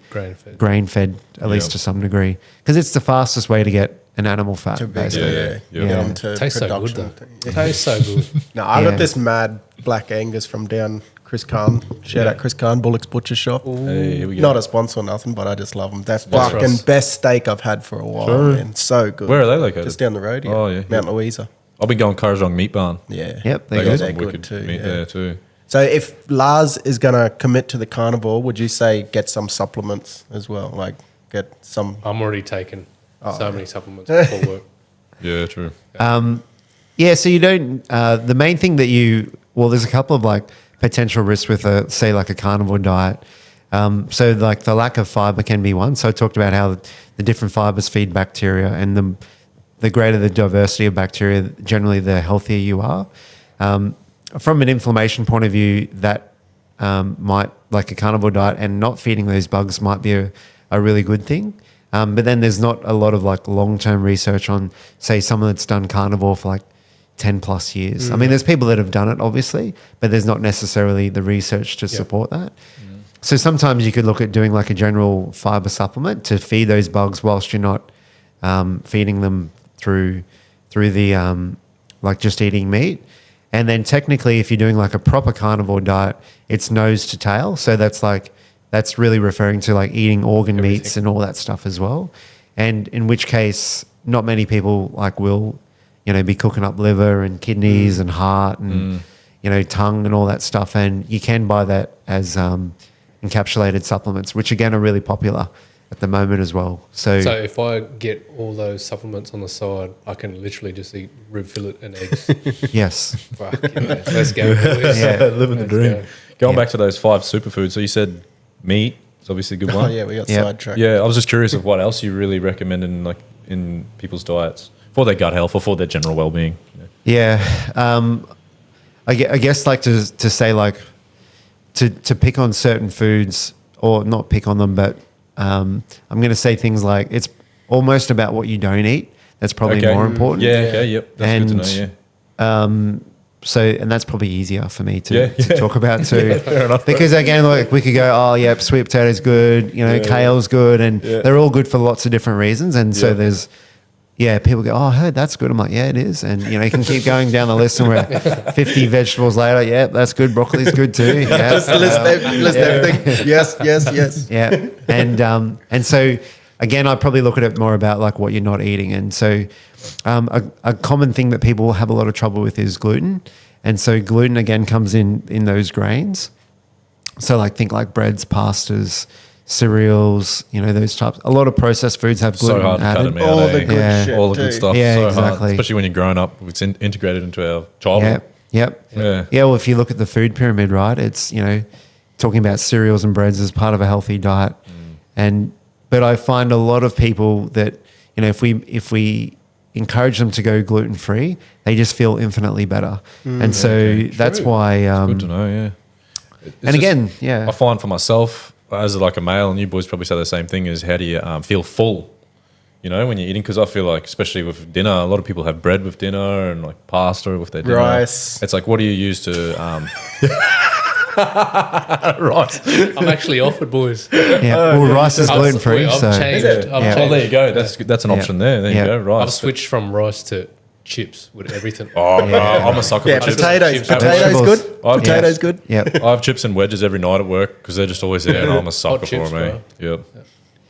grain-fed at least to some degree, because it's the fastest way to get an animal fat. To basically, get them to Tastes production. so good, though. Tastes so good. No, I got this mad black Angus from down Chris Kahn. Shout out Chris Kahn, Bullock's Butcher Shop. Hey, here we go. Not a sponsor or nothing, but I just love them. That's Sponsor fucking us. best steak I've had for a while, man. So good. Where are they located? Just down the road here. Oh, yeah. Mount Louisa. I've been going Kurrajong Meat Barn. Yeah. Yep, They they're got good. some They're good wicked too, meat yeah. there too. So if Lars is going to commit to the carnivore, would you say get some supplements as well? Like get some... I'm already taking so many supplements before work. Yeah, true. Yeah, so you don't. The main thing that there's a couple of like potential risks with say like a carnivore diet. So like the lack of fiber can be one. So I talked about how the different fibers feed bacteria, and the greater the diversity of bacteria, generally the healthier you are. From an inflammation point of view, that might, like a carnivore diet and not feeding those bugs might be a really good thing. But then there's not a lot of like long-term research on, say, someone that's done carnivore for like 10 plus years. I mean, there's people that have done it, obviously, but there's not necessarily the research to support that. So sometimes you could look at doing like a general fiber supplement to feed those bugs whilst you're not feeding them through the like just eating meat. And then technically, if you're doing like a proper carnivore diet, it's nose to tail. So that's really referring to like eating organ meats and all that stuff as well. And in which case, not many people like will, be cooking up liver and kidneys and heart and, tongue and all that stuff. And you can buy that as encapsulated supplements, which again are really popular at the moment as well. So if I get all those supplements on the side, I can literally just eat rib fillet and eggs. yes. Fuck yeah. Let's go. boys. Living the Let's dream. go. Going back to those 5 superfoods. So you said meat is obviously a good Oh, one. yeah, we got Yeah. sidetracked. Yeah, I was just curious of what else you really recommend in people's diets for their gut health or for their general well-being. Yeah. I guess like to say like to pick on certain foods, or not pick on them, but I'm going to say things like it's almost about what you don't eat. That's probably more important. Yeah, okay, yep. That's good to know, yeah. So, and that's probably easier for me to Yeah. talk about too. Yeah, fair enough. Because again, like we could go, oh, yep, sweet potato's good, kale's good, and they're all good for lots of different reasons. And so there's, people go, oh, I heard that's good. I'm like, yeah, it is. And, you can keep going down the list, and we're 50 vegetables later. Yeah, that's good. Broccoli's good too. Yeah. Just list everything. Yes. Yeah. And so again, I probably look at it more about like what you're not eating. And so a common thing that people have a lot of trouble with is gluten. And so gluten again comes in those grains. So like think like breads, pastas, cereals, those types. A lot of processed foods have gluten So hard to cut added. them out. All the eh? good shit All the too. good stuff. Yeah, so exactly. hard. Especially when you're growing up, it's integrated into our childhood. Yep. Yeah. Yeah, well, if you look at the food pyramid, right, it's, talking about cereals and breads as part of a healthy diet. But I find a lot of people that, if we encourage them to go gluten-free, they just feel infinitely better. And so that's why... Good to know, yeah. and again, yeah. I find for myself, as like a male, and you boys probably say the same thing, is how do you feel full? You know, when you're eating, because I feel like, especially with dinner, a lot of people have bread with dinner and like pasta with their dinner. Rice. It's like, what do you use to rice? I'm actually off it, boys. Yeah. Well, rice is gluten free. I've So changed. I've Yeah. Oh, changed. there you go. That's an option there. There Yeah. you go. Rice. I've switched from rice to chips with everything. Oh, I'm a sucker Yeah, for chips. potatoes. Chips. Potatoes Vegetables. good. I've- Potatoes good. Yep. I have chips and wedges every night at work because they're just always there, and I'm a sucker chips, for them. Eh?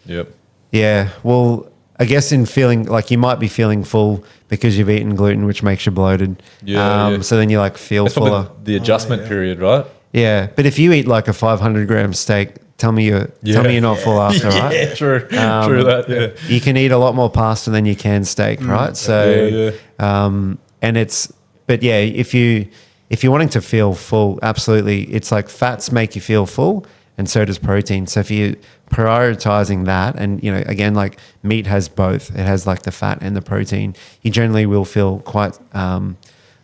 Yep. Yeah. Well, I guess in feeling like you might be feeling full because you've eaten gluten, which makes you bloated. Yeah. So then you like feel That's fuller. probably the adjustment period, right? Yeah. But if you eat like a 500 gram steak, tell me you're not full after, right? Yeah, true. True that. Yeah. You can eat a lot more pasta than you can steak, right? So, Yeah. and but yeah, if you're wanting to feel full, absolutely, it's like fats make you feel full, and so does protein. So if you're prioritizing that, and you know, again, like meat has both, it has like the fat and the protein. You generally will feel quite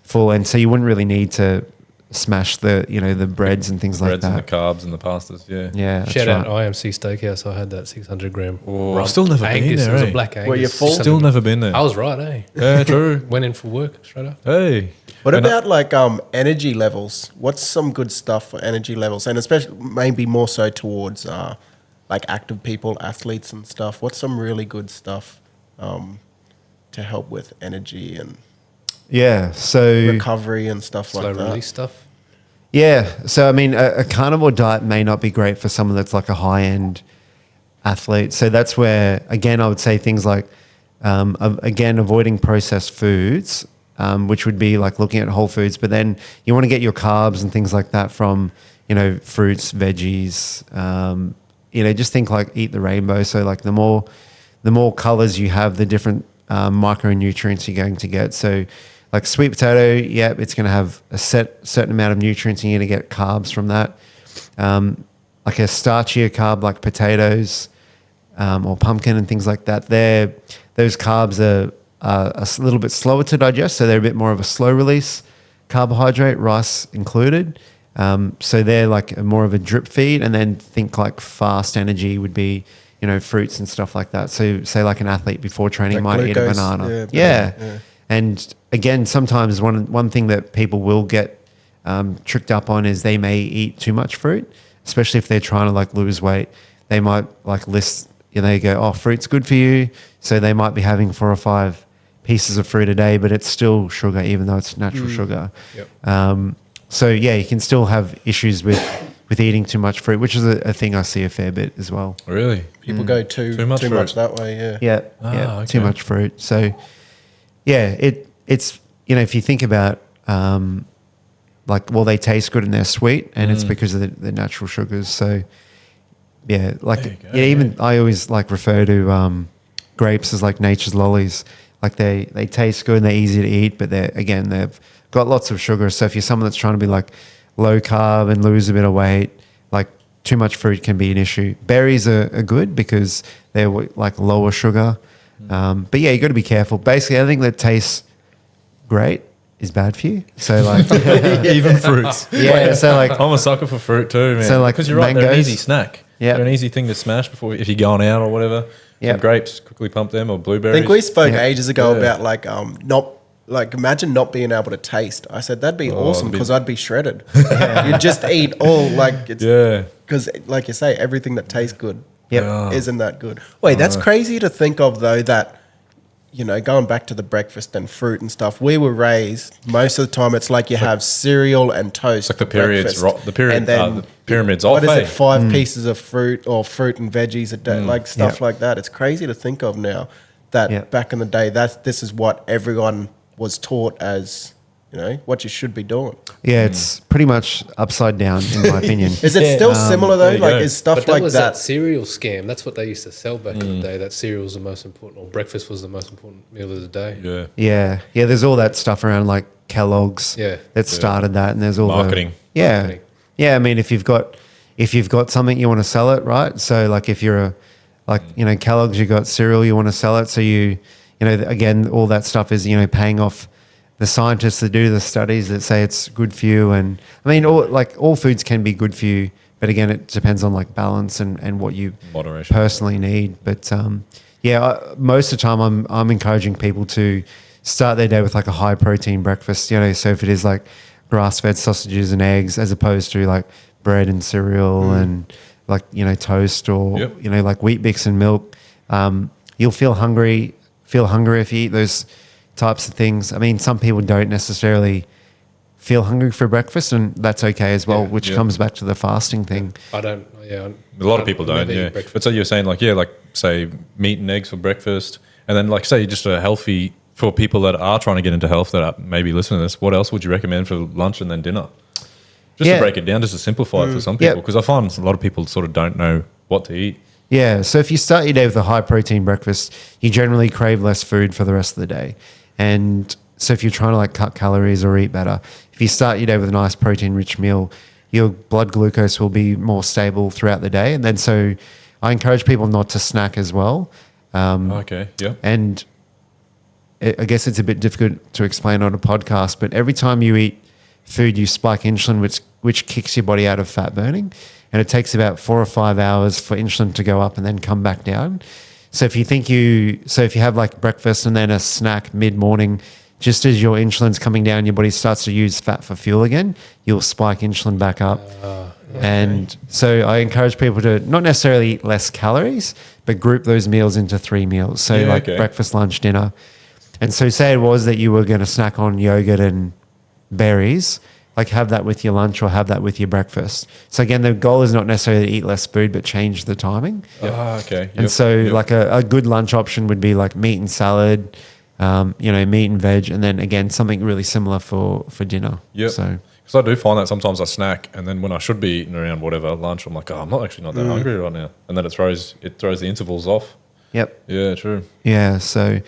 full, and so you wouldn't really need to smash the the breads and things like Breads and the that. carbs and the pastas. Yeah. Yeah, that's Shout out right. IMC Steakhouse. I had that 600 gram. Oh, I've still never been Angus. there, It was eh? a black Angus. Were you full? Still never been there. I was right, eh? Yeah, true. Went in for work straight up. Hey. What And about like energy levels? What's some good stuff for energy levels, and especially maybe more so towards like active people, athletes, and stuff? What's some really good stuff to help with energy and Yeah, so recovery and stuff Slow like that? release stuff. yeah, so I mean, a carnivore diet may not be great for someone that's like a high end athlete. So that's where, again, I would say things like, again, avoiding processed foods, which would be like looking at whole foods. But then you want to get your carbs and things like that from, fruits, veggies. Just think like eat the rainbow. So like the more colors you have, the different micronutrients you're going to get. So like sweet potato, yeah, it's going to have a certain amount of nutrients, and you're going to get carbs from that. Like a starchier carb like potatoes or pumpkin and things like that, those carbs are a little bit slower to digest, so they're a bit more of a slow release carbohydrate, rice included. So they're like more of a drip feed, and then think like fast energy would be, fruits and stuff like that. So say like an athlete before training Like might eat a glucose, banana. yeah. And again, sometimes one thing that people will get tricked up on is they may eat too much fruit, especially if they're trying to like lose weight. They might like list, they go, oh, fruit's good for you. So they might be having 4 or 5 pieces of fruit a day, but it's still sugar, even though it's natural sugar. Yep. So yeah, you can still have issues with eating too much fruit, which is a thing I see a fair bit as well. Really? People go too much much fruit. that way. Yeah. Yeah, okay. too much fruit. So yeah, it's if you think about they taste good and they're sweet, and it's because of the natural sugars. So yeah, like There you go, even I always like refer to grapes as like nature's lollies. Like they taste good and they're easy to eat, but they've got lots of sugar. So if you're someone that's trying to be like low carb and lose a bit of weight, like too much fruit can be an issue. Berries are good because they're like lower sugar. But yeah, you got to be careful. Basically, anything that tastes great is bad for you. So like, Even fruits. yeah. So like, I'm a sucker for fruit too, man. So, like, because you're right, they're an mangoes. easy snack. Yeah. They're an easy thing to smash before if you're going out or whatever. Yeah. Some grapes, quickly pump them, or I blueberries. think we spoke Yeah. ages ago Yeah. about like not like imagine not being able to taste. I said that'd be awesome it'd be- because I'd be shredded. You'd just eat all like it's Yeah. because like you say everything that tastes good Yep. isn't that good. Wait, that's crazy to think of though that going back to the breakfast and fruit and stuff. We were raised most of the time. It's like you have cereal and toast. It's like the for period's breakfast. the period. and then The pyramid's what off. is eh? it? 5 pieces of fruit or fruit and veggies a day, like stuff Yep. like that. It's crazy to think of now that Yep. back in the day, this is what everyone was taught as what you should be doing. yeah, it's pretty much upside down in my opinion. Is it still similar though? there you Like go. is stuff But that like was that? that cereal scam. That's what they used to sell back in the day. That cereal was the most important, or breakfast was the most important meal of the day. Yeah. Yeah. There's all that stuff around like Kellogg's. Yeah. That started that, and there's all Marketing. Yeah. I mean, if you've got something you want to sell it, right? So like if you're Kellogg's, you got cereal, you want to sell it. So again, all that stuff is paying off the scientists that do the studies that say it's good for you. And I mean, all foods can be good for you, but again, it depends on like balance and what you Moderation. personally need. But most of the time I'm encouraging people to start their day with like a high protein breakfast. You know, so if it is like grass fed sausages and eggs, as opposed to like bread and cereal and like toast or like Wheat Bix and milk, you'll feel hungry if you eat those types of things. I mean, some people don't necessarily feel hungry for breakfast, and that's okay as well, which comes back to the fasting thing. I don't. Yeah, A lot of people don't. Yeah, but so you're saying like say meat and eggs for breakfast, and then like say just a healthy for people that are trying to get into health that are maybe listening to this. What else would you recommend for lunch and then dinner? Just to break it down, just to simplify it for some people, because I find a lot of people sort of don't know what to eat. Yeah, so if you start your day with a high protein breakfast, you generally crave less food for the rest of the day. And so if you're trying to like cut calories or eat better, if you start your day with a nice protein rich meal, your blood glucose will be more stable throughout the day. And then so I encourage people not to snack as well. Okay, yeah. And I guess it's a bit difficult to explain on a podcast, but every time you eat food, you spike insulin, which kicks your body out of fat burning. And it takes about 4 or 5 hours for insulin to go up and then come back down. So if you have like breakfast and then a snack mid-morning, just as your insulin's coming down, your body starts to use fat for fuel again, you'll spike insulin back up. And so I encourage people to not necessarily eat less calories, but group those meals into 3 meals. So breakfast, lunch, dinner. And so say it was that you were going to snack on yogurt and berries, like have that with your lunch or have that with your breakfast. So again, the goal is not necessarily to eat less food, but change the timing. Okay. And so like a good lunch option would be like meat and salad, meat and veg, and then again, something really similar for dinner. Yeah. So, because I do find that sometimes I snack and then when I should be eating around whatever lunch, I'm like, I'm not that hungry right now. And then it throws the intervals off. Yep. Yeah, true. Yeah. So,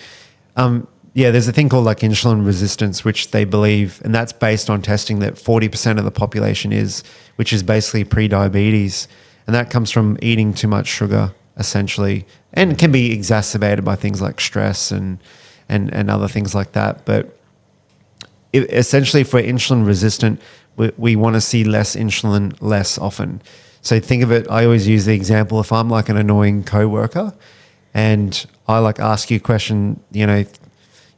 there's a thing called like insulin resistance, which they believe, and that's based on testing that 40% of the population which is basically pre-diabetes. And that comes from eating too much sugar, essentially, and can be exacerbated by things like stress and other things like that. But essentially for insulin resistant, we want to see less insulin less often. So think of it, I always use the example, if I'm like an annoying coworker and I like ask you a question,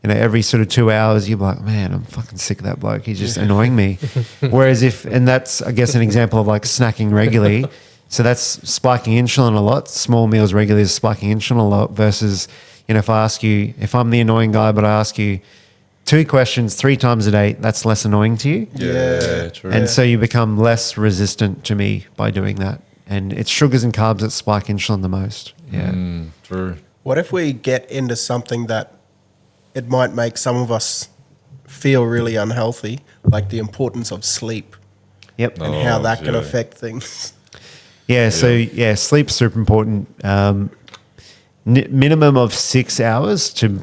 every sort of 2 hours, you're like, man, I'm fucking sick of that bloke. He's just annoying me. Whereas and that's, I guess, an example of like snacking regularly. So that's spiking insulin a lot. Small meals regularly is spiking insulin a lot versus, if I'm the annoying guy, but I ask you 2 questions 3 times a day, that's less annoying to you. Yeah, true. And so you become less resistant to me by doing that. And it's sugars and carbs that spike insulin the most. Yeah. True. What if we get into something that it might make some of us feel really unhealthy, like the importance of sleep Yep. and how that can affect things? Yeah. So sleep's super important. Minimum of 6 hours to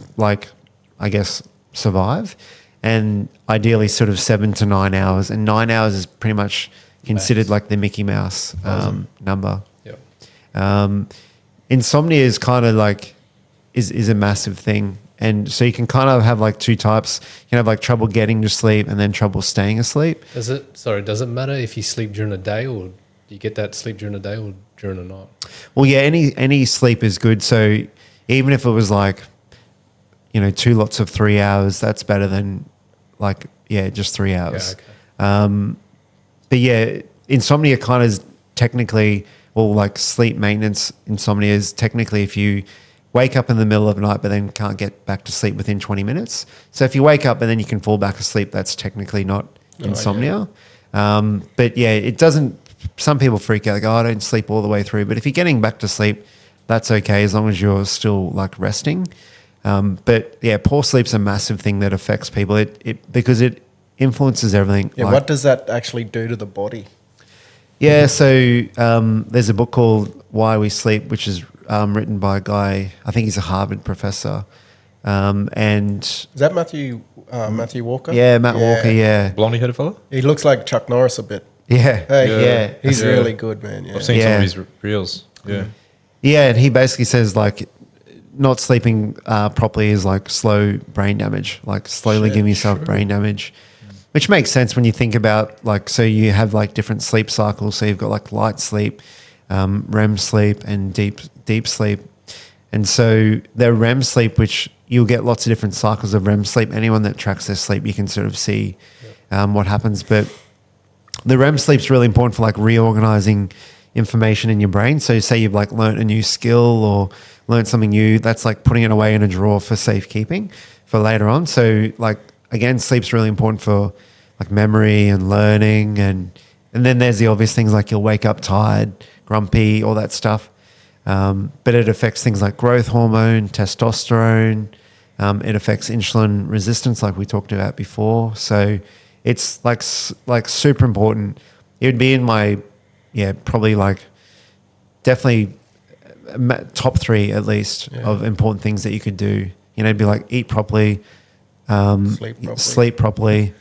survive, and ideally sort of 7 to 9 hours. And 9 hours is pretty much considered like the Mickey Mouse number. Yeah. Insomnia is kind of like is a massive thing. And so you can kind of have like 2 types. You can have like trouble getting to sleep and then trouble staying asleep. Does it matter if you sleep during the day or you get that sleep during the day or during the night? Well, yeah, any sleep is good. So even if it was like, 2 lots of 3 hours, that's better than just 3 hours. Yeah, okay. But yeah, insomnia kind of is technically, like sleep maintenance insomnia is technically if you wake up in the middle of the night but then can't get back to sleep within 20 minutes. So if you wake up and then you can fall back asleep, that's technically not insomnia. But yeah, it doesn't, some people freak out, like, I don't sleep all the way through. But if you're getting back to sleep, that's okay as long as you're still like resting. But yeah, poor sleep's a massive thing that affects people because it influences everything. Yeah, what does that actually do to the body? Yeah, so there's a book called Why We Sleep, which is written by a guy, I think he's a Harvard professor. And is that Matthew Walker? Yeah, Matt Walker, yeah. Blondie headed fella? He looks like Chuck Norris a bit. Yeah. Hey, he's really good, man. Yeah. I've seen some of his reels. Yeah. Yeah, and he basically says like not sleeping properly is like slow brain damage, like slowly giving yourself brain damage, which makes sense when you think about like, so you have like different sleep cycles. So you've got like light sleep, REM sleep and deep sleep. And so the REM sleep, which you'll get lots of different cycles of REM sleep. Anyone that tracks their sleep, you can sort of see what happens. But the REM sleep's really important for like reorganizing information in your brain. So say you've like learned a new skill or learned something new, that's like putting it away in a drawer for safekeeping for later on. So like, again, sleep's really important for like memory and learning. And then there's the obvious things like you'll wake up tired, grumpy, all that stuff. But it affects things like growth hormone, testosterone. It affects insulin resistance, like we talked about before. So it's like super important. It would be in my, probably like definitely top 3 at least of important things that you could do. You know, it'd be like eat properly, sleep properly,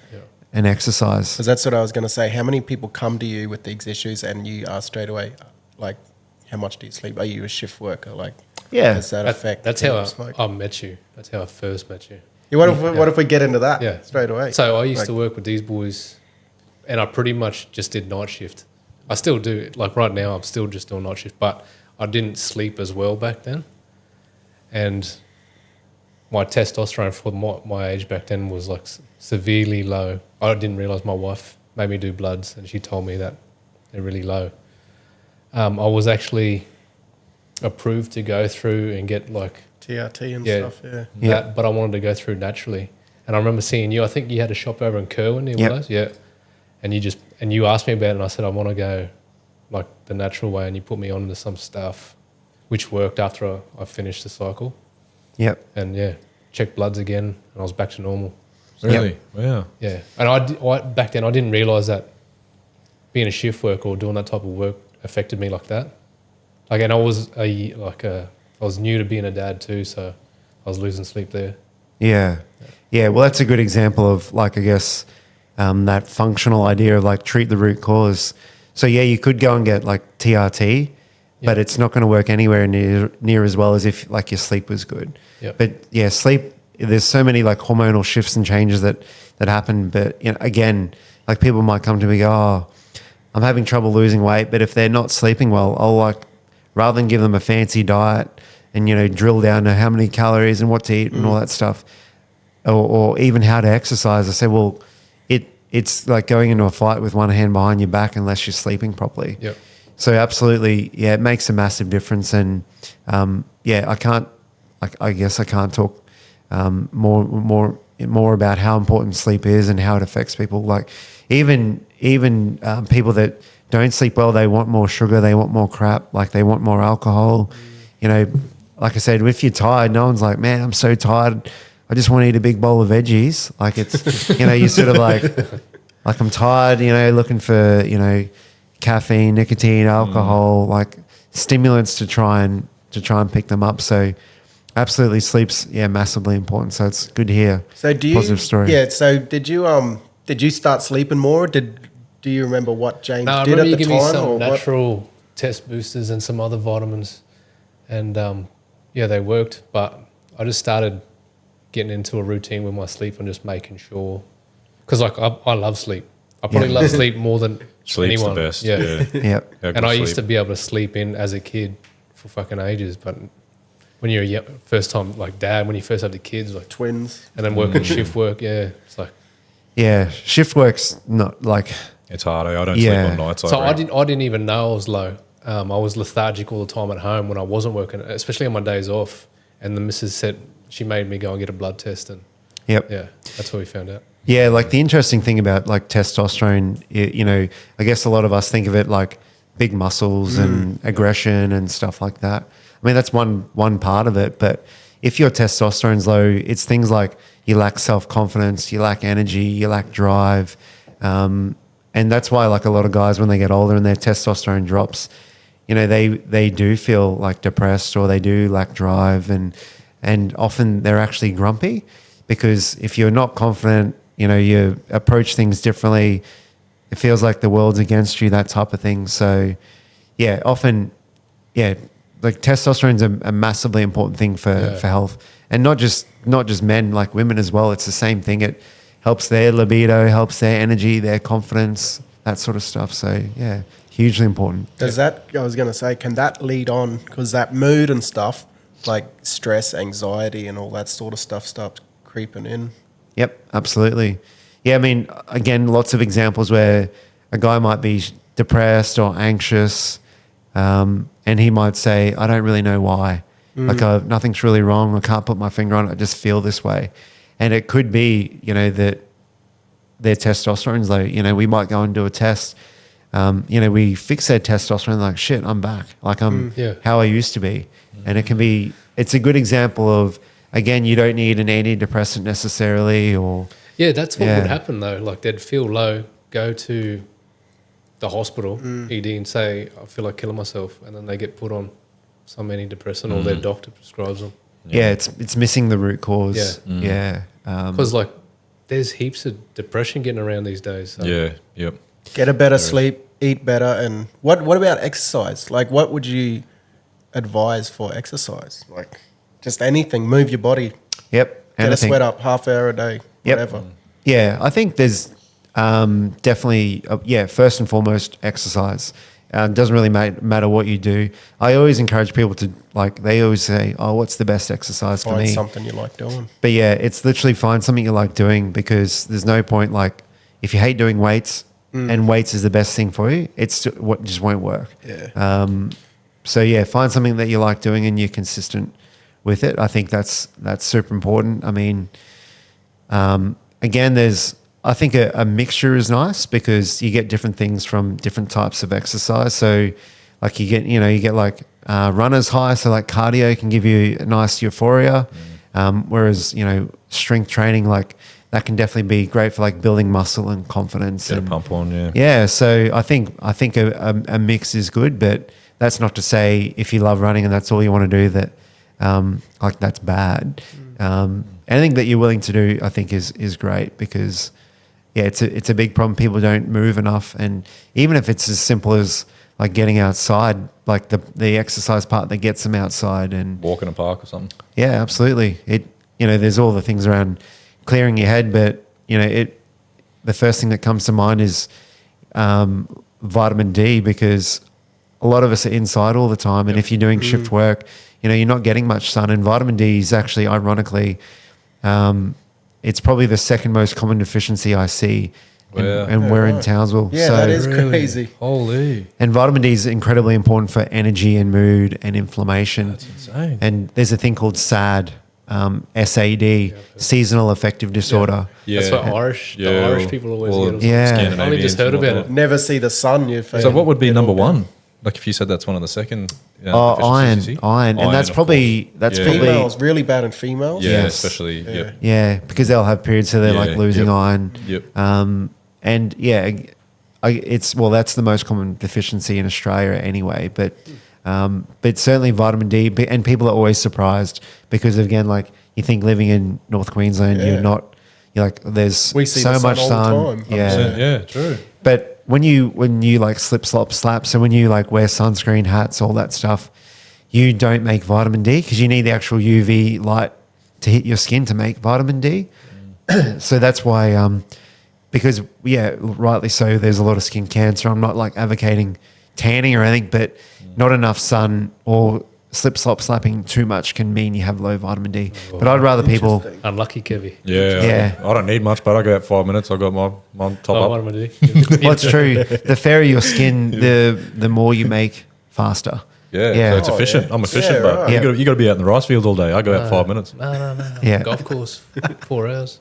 and exercise. Because that's what I was going to say. How many people come to you with these issues and you ask straight away, like, how much do you sleep? Are you a shift worker? Like, does that affect? That's how I met you. That's how I first met you. Yeah, what if we get into that straight away? So I used to work with these boys, and I pretty much just did night shift. I still do. Like right now, I'm still just doing night shift, but I didn't sleep as well back then. And my testosterone for my age back then was like severely low. I didn't realise my wife made me do bloods, and she told me that they're really low. I was actually approved to go through and get like TRT and stuff, but I wanted to go through naturally. And I remember seeing you. I think you had a shop over in Kerwin near those, And you asked me about it, and I said I want to go like the natural way, and you put me on to some stuff, which worked after I finished the cycle. Yep. And checked bloods again, and I was back to normal. Really? Wow. Yeah. And I back then I didn't realise that being a shift worker or doing that type of work affected me like that. Like, and I was I was new to being a dad too, so I was losing sleep there. Yeah. Well, that's a good example of like, I guess, that functional idea of like treat the root cause. So you could go and get like TRT, but it's not going to work anywhere near as well as if like your sleep was good. Yep. But sleep, there's so many like hormonal shifts and changes that happen. But again, like people might come to me and go, oh, I'm having trouble losing weight, but if they're not sleeping well, I'll like, rather than give them a fancy diet and, drill down to how many calories and what to eat and all that stuff, or even how to exercise, I say, well, it's like going into a fight with one hand behind your back unless you're sleeping properly. Yep. So absolutely, it makes a massive difference. And I guess I can't talk more about how important sleep is and how it affects people. Like even people that don't sleep well, they want more sugar, they want more crap, like they want more alcohol. Like I said, if you're tired, no one's like, man, I'm so tired, I just want to eat a big bowl of veggies. Like it's, you sort of like I'm tired, looking for, caffeine, nicotine, alcohol, like stimulants to try and pick them up. So absolutely sleep's massively important. So it's good to hear. So positive story. Yeah. So did you start sleeping more? Do you remember what James did at the time? Give me some natural test boosters and some other vitamins, and they worked. But I just started getting into a routine with my sleep and just making sure, because like I love sleep. I probably love sleep more than Sleep's anyone. the best. Yep. Yeah, And I used to be able to sleep in as a kid for fucking ages, but when you're a first time like dad, when you first have the kids, like Twins, and then working shift work, it's like shift work's not like it's hard. I don't sleep on nights. So I didn't even know I was low. I was lethargic all the time at home when I wasn't working, especially on my days off. And the missus said she made me go and get a blood test, and that's what we found out. Yeah, like the interesting thing about like testosterone, I guess a lot of us think of it like big muscles and aggression and stuff like that. I mean, that's one part of it, but if your testosterone's low, it's things like you lack self-confidence, you lack energy, you lack drive. And that's why like a lot of guys, when they get older and their testosterone drops, they do feel like depressed or they do lack drive, and often they're actually grumpy because if you're not confident, you approach things differently, it feels like the world's against you, that type of thing. So often, like testosterone's a massively important thing for health, and not just men, like women as well. It's the same thing. It helps their libido, helps their energy, their confidence, that sort of stuff. So hugely important. Does that? I was going to say, can that lead on? Because that mood and stuff like stress, anxiety, and all that sort of stuff starts creeping in. Yep, absolutely. Yeah, I mean, again, lots of examples where a guy might be depressed or anxious, and he might say, I don't really know why. Like, nothing's really wrong. I can't put my finger on it. I just feel this way. And it could be, that their testosterone's low. We might go and do a test. We fix their testosterone, like, shit, I'm back. Like, I'm how I used to be. And it's a good example of, again, you don't need an antidepressant necessarily, or... Yeah, that's what would happen though. Like they'd feel low, go to the hospital, ED, and say, I feel like killing myself. And then they get put on some antidepressant or their doctor prescribes them. Yeah, it's missing the root cause. Yeah. Because like there's heaps of depression getting around these days. So. Yeah. Yep. Get a better sleep, eat better, and what about exercise? Like, what would you advise for exercise? Like, just anything, move your body, Yep. get a sweat up, half hour a day, Yep. whatever. Yeah, I think there's definitely, first and foremost, exercise. Doesn't really matter what you do. I always encourage people to, like, they always say, oh, what's the best exercise for Find me? something you like doing. But yeah, it's literally find something you like doing, because there's no point, like, if you hate doing weights and weights is the best thing for you, it's what just won't work. Yeah. So yeah, find something that you like doing and you're consistent with it. I think that's super important. I mean, again, I think a mixture is nice, because you get different things from different types of exercise. So like you get like runner's high. So like cardio can give you a nice euphoria. Whereas, strength training, like that can definitely be great for like building muscle and confidence. Get and a pump on, yeah. Yeah. So I think a mix is good, but that's not to say if you love running and that's all you want to do that, like that's bad. Anything that you're willing to do, I think is great, because yeah, it's a big problem. People don't move enough. And even if it's as simple as like getting outside, like the exercise part that gets them outside and Walk in a park or something. yeah, absolutely. There's all the things around clearing your head, but the first thing that comes to mind is vitamin D, because a lot of us are inside all the time. And if you're doing shift work, you're not getting much sun. And vitamin D is actually, ironically, it's probably the second most common deficiency I see. And we're in Townsville. Yeah, so, that is crazy. Holy. and vitamin D is incredibly important for energy and mood and inflammation. That's insane. And there's a thing called SAD, SAD, seasonal affective disorder. Yeah. That's what the Irish people always Well, get. Yeah. I only just heard about it. Never see the sun. So what would be number one? Like if you said that's one of the second Iron, deficiencies, you see? and that's of probably course. that's Yeah. probably Females really bad in females. Yeah, Yes. especially yeah, because they'll have periods, so they're Yeah, like losing yep. iron. Yep. And yeah, that's the most common deficiency in Australia anyway. But certainly vitamin D, and people are always surprised because again, like you think living in North Queensland, Yeah. you're like there's We see so the sun much all sun. the time. Yeah, Yeah, true. but when you like slip, slap, so when you like wear sunscreen, hats, all that stuff, you don't make vitamin D because you need the actual UV light to hit your skin to make vitamin D. So that's why, because yeah, rightly so, there's a lot of skin cancer. I'm not like advocating tanning or anything, but not enough sun or slapping too much can mean you have low vitamin D. But I'd rather people, Unlucky, Kevy. Yeah. I don't need much, but I go out 5 minutes. I got my top Oh, up. what am I doing? well, it's true. The fairer your skin, the more you make faster. Yeah, so it's efficient. yeah. I'm efficient, Yeah, but right. you got to be out in the rice field all day. I go out 5 minutes. No. Yeah. Golf course, 4 hours.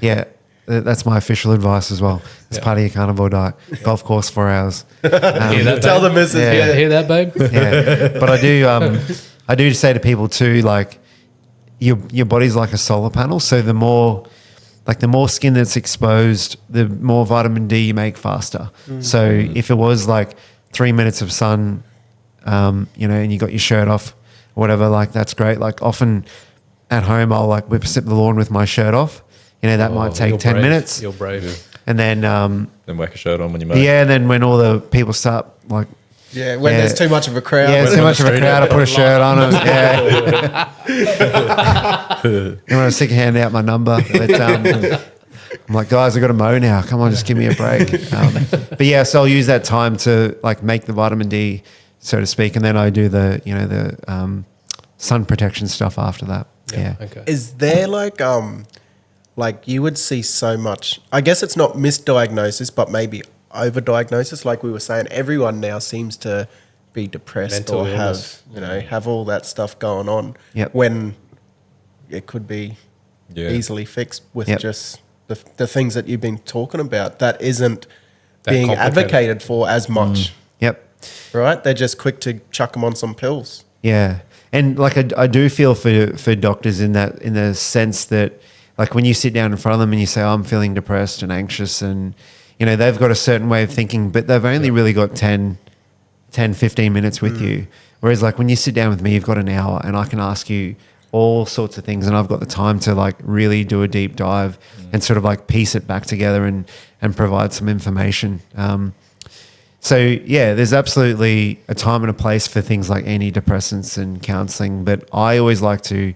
Yeah, that's my official advice as well. It's part of your carnivore diet. Golf course 4 hours. Hear that, Tell babe? the missus. Yeah. Yeah. Hear that, babe? Yeah, but I do say to people too, like your body's like a solar panel. So the more skin that's exposed, the more vitamin D you make faster. So if it was like 3 minutes of sun, and you got your shirt off, or whatever, like that's great. Like often at home, I'll like whip sip the lawn with my shirt off. That might take You're 10 brave. minutes, You're brave. and then Then whack a shirt on when you make. yeah, and then when all the people start like. Yeah, when Yeah. there's too much of a crowd. Yeah, it's when- too much of a street crowd. I out put a shirt on it. Yeah. You want to stick a hand out my number? But, I'm like, guys, I got to mow now. Come on, just give me a break. But yeah, so I'll use that time to like make the vitamin D, so to speak, and then I do the sun protection stuff after that. Yeah. Okay. Is there like you would see so much, I guess it's not misdiagnosis, but maybe overdiagnosis. Like we were saying, everyone now seems to be depressed Mental or illness. have all that stuff going on Yep. when it could be Yeah. easily fixed with Yep. just the things that you've been talking about that isn't That being complicated. advocated for as much, Yep. right? They're just quick to chuck them on some pills. Yeah, and like I do feel for doctors in the sense that like when you sit down in front of them and you say, oh, I'm feeling depressed and anxious, and they've got a certain way of thinking, but they've only really got 10, 15 minutes with you. Whereas like when you sit down with me, you've got an hour and I can ask you all sorts of things, and I've got the time to like really do a deep dive and sort of like piece it back together and provide some information. So yeah, there's absolutely a time and a place for things like antidepressants and counselling, but I always like to,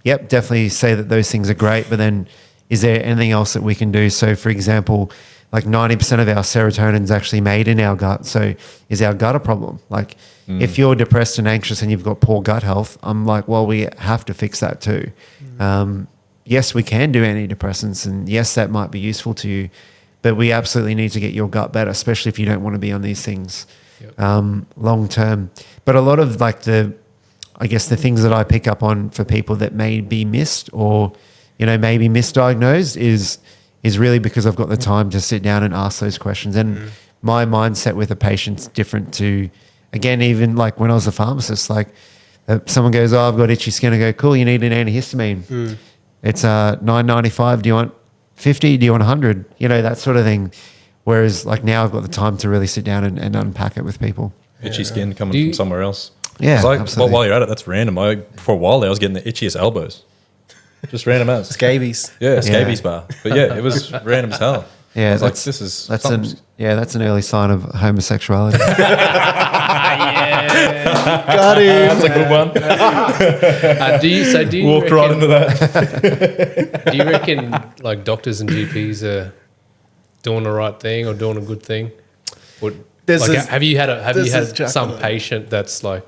definitely say that those things are great, but then is there anything else that we can do? So for example, like 90% of our serotonin is actually made in our gut. So is our gut a problem? Like if you're depressed and anxious and you've got poor gut health, I'm like, well, we have to fix that too. Yes, we can do antidepressants, and yes, that might be useful to you, but we absolutely need to get your gut better, especially if you don't want to be on these things long term. But a lot of like the things that I pick up on for people that may be missed or, maybe misdiagnosed is really because I've got the time to sit down and ask those questions. And my mindset with a patient's different to, again, even like when I was a pharmacist, like someone goes, oh, I've got itchy skin. I go, cool, you need an antihistamine. It's $9.95. Do you want 50? Do you want 100? That sort of thing. Whereas like now I've got the time to really sit down and unpack it with people. Itchy skin coming Do you- from somewhere else. Yeah, 'Cause absolutely. while you're at it, that's random. For a while there, I was getting the itchiest elbows. Just random as. Scabies. Yeah, scabies bar. But yeah, it was random as hell. Yeah, I was like, that's this is that's something's- an early sign of homosexuality. Got him. That's a good one. Do you Walked reckon, right into that. Do you reckon like doctors and GPs are doing the right thing or doing a good thing? Or, This like, is- have you had this is some chocolate. patient that's like,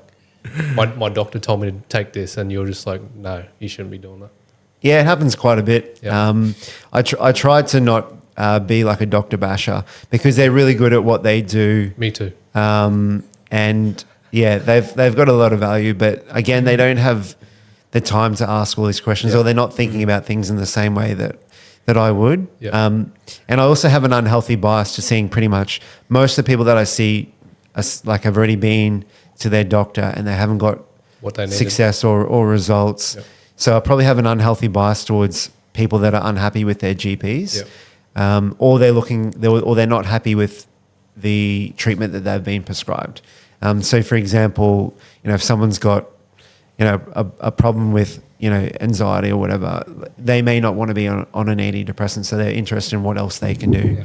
my doctor told me to take this, and you're just like, no, you shouldn't be doing that. Yeah, it happens quite a bit. Yeah. I try to not be like a doctor basher because they're really good at what they do. Me too. And yeah, they've got a lot of value, but again, they don't have the time to ask all these questions, or they're not thinking about things in the same way that I would. Yeah. And I also have an unhealthy bias to seeing pretty much most of the people that I see have already been to their doctor and they haven't got What they needed. success or results. Yep. So I probably have an unhealthy bias towards people that are unhappy with their GPs, Yep. or they're not happy with the treatment that they've been prescribed. So, for example, if someone's got a problem with anxiety or whatever, they may not want to be on an antidepressant, so they're interested in what else they can do.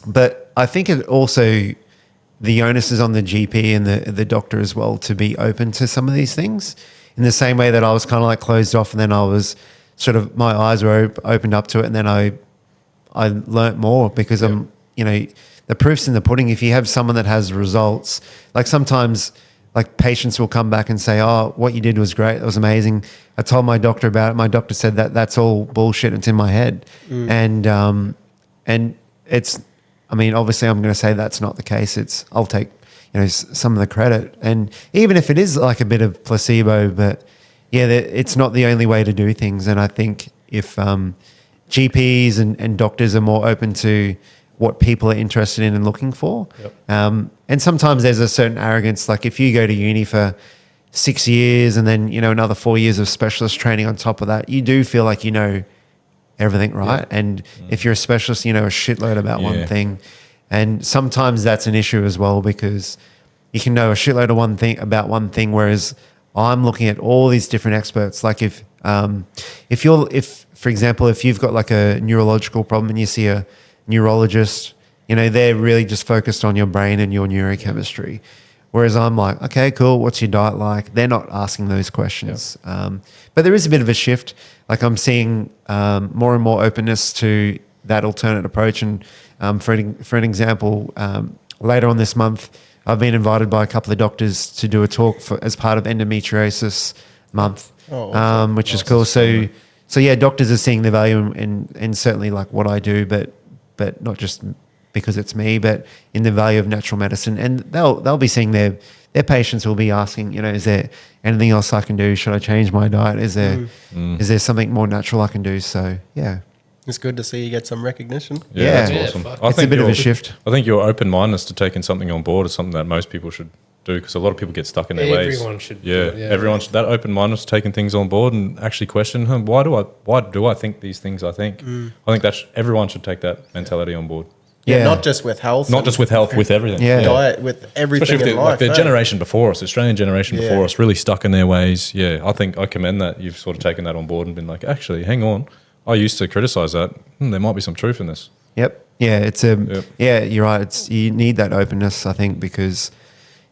But I think it also, the onus is on the GP and the doctor as well to be open to some of these things, in the same way that I was kind of like closed off, and then I was sort of, my eyes were opened up to it, and then I learnt more because the proof's in the pudding. If you have someone that has results, like sometimes like patients will come back and say, oh, what you did was great. That was amazing. I told my doctor about it. My doctor said that's all bullshit. It's in my head. And it's, I mean, obviously I'm going to say that's not the case. I'll take, some of the credit. And even if it is like a bit of placebo, but yeah, it's not the only way to do things. And I think if GPs and doctors are more open to what people are interested in and looking for. Yep. And sometimes there's a certain arrogance. Like if you go to uni for 6 years and then, another 4 years of specialist training on top of that, you do feel like everything, right? Yeah. And if you're a specialist, a shitload about one Yeah. thing. And sometimes that's an issue as well, because you can know a shitload of one thing, whereas I'm looking at all these different experts. Like if for example, if you've got like a neurological problem and you see a neurologist, they're really just focused on your brain and your neurochemistry. Whereas I'm like, okay, cool. What's your diet like? They're not asking those questions. But there is a bit of a shift. Like I'm seeing more and more openness to that alternate approach. And for an example, later on this month, I've been invited by a couple of doctors to do a talk as part of endometriosis month, which is cool. So yeah, doctors are seeing the value in certainly like what I do, but not just because it's me, but in the value of natural medicine. And they'll be seeing their patients will be asking, is there anything else I can do? Should I change my diet? Is there something more natural I can do? So yeah. It's good to see you get some recognition. Yeah, Yeah. that's awesome. fuck. It's a bit of a shift. I think your open-mindedness to taking something on board is something that most people should do, because a lot of people get stuck in their ways. Everyone should do Yeah, it, yeah. everyone should. That open-mindedness, taking things on board and actually question, why do I think these things I think? I think everyone should take that mentality on board. Yeah. Not just with health. Not and just with health, with everything. Yeah. diet, with everything Especially in if life. the eh? generation before us, Australian generation Yeah. before us, really stuck in their ways. Yeah, I think I commend that you've sort of taken that on board and been like, actually, hang on. I used to criticize that. There might be some truth in this. Yep. Yeah, you're right. You need that openness, I think, because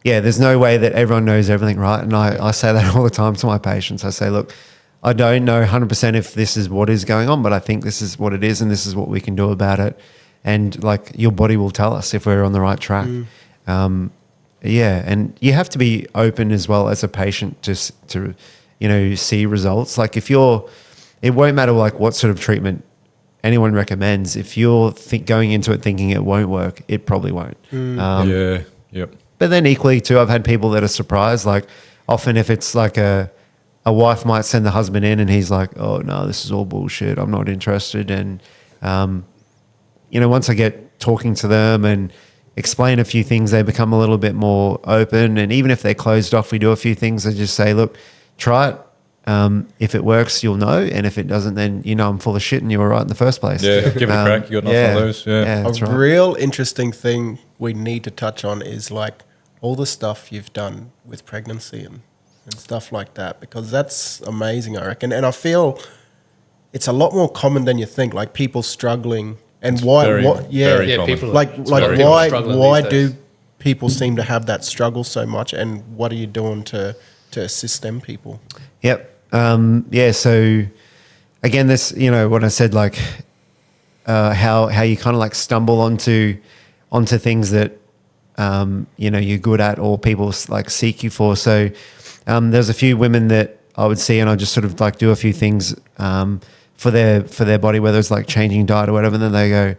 there's no way that everyone knows everything, right? And I say that all the time to my patients. I say, look, I don't know 100% if this is what is going on, but I think this is what it is, and this is what we can do about it. And like your body will tell us if we're on the right track. And you have to be open as well as a patient to see results. Like it won't matter like what sort of treatment anyone recommends. If you're going into it thinking it won't work, it probably won't. Yep. But then equally too, I've had people that are surprised. Like often if it's like a wife might send the husband in and he's like, oh no, this is all bullshit. I'm not interested. And, once I get talking to them and explain a few things, they become a little bit more open. And even if they're closed off, we do a few things. I just say, look, try it. If it works, you'll know. And if it doesn't, then I'm full of shit and you were right in the first place. Yeah, give it a crack. You got nothing to lose. Yeah. that's A right. real interesting thing we need to touch on is like all the stuff you've done with pregnancy and stuff like that, because that's amazing, I reckon. And I feel it's a lot more common than you think, like people struggling and very common. People like very common struggling why these do days. people seem to have that struggle so much, and what are you doing to assist them people? Yep. So again, this, what I said, like, how you kind of like stumble onto things that, you're good at or people like seek you for. So, there's a few women that I would see and I just sort of like do a few things, for their body, whether it's like changing diet or whatever. And then they go,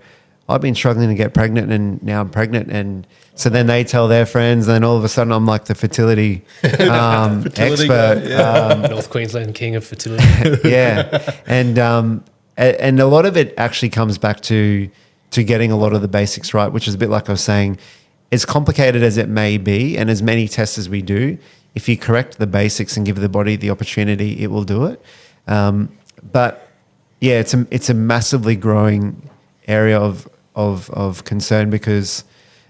I've been struggling to get pregnant and now I'm pregnant. And so then they tell their friends, and then all of a sudden I'm like the fertility, expert. guy, yeah. North Queensland king of fertility. Yeah. And a lot of it actually comes back to getting a lot of the basics right, which is a bit like I was saying, as complicated as it may be and as many tests as we do, if you correct the basics and give the body the opportunity, it will do it. But yeah, it's a massively growing area of concern, because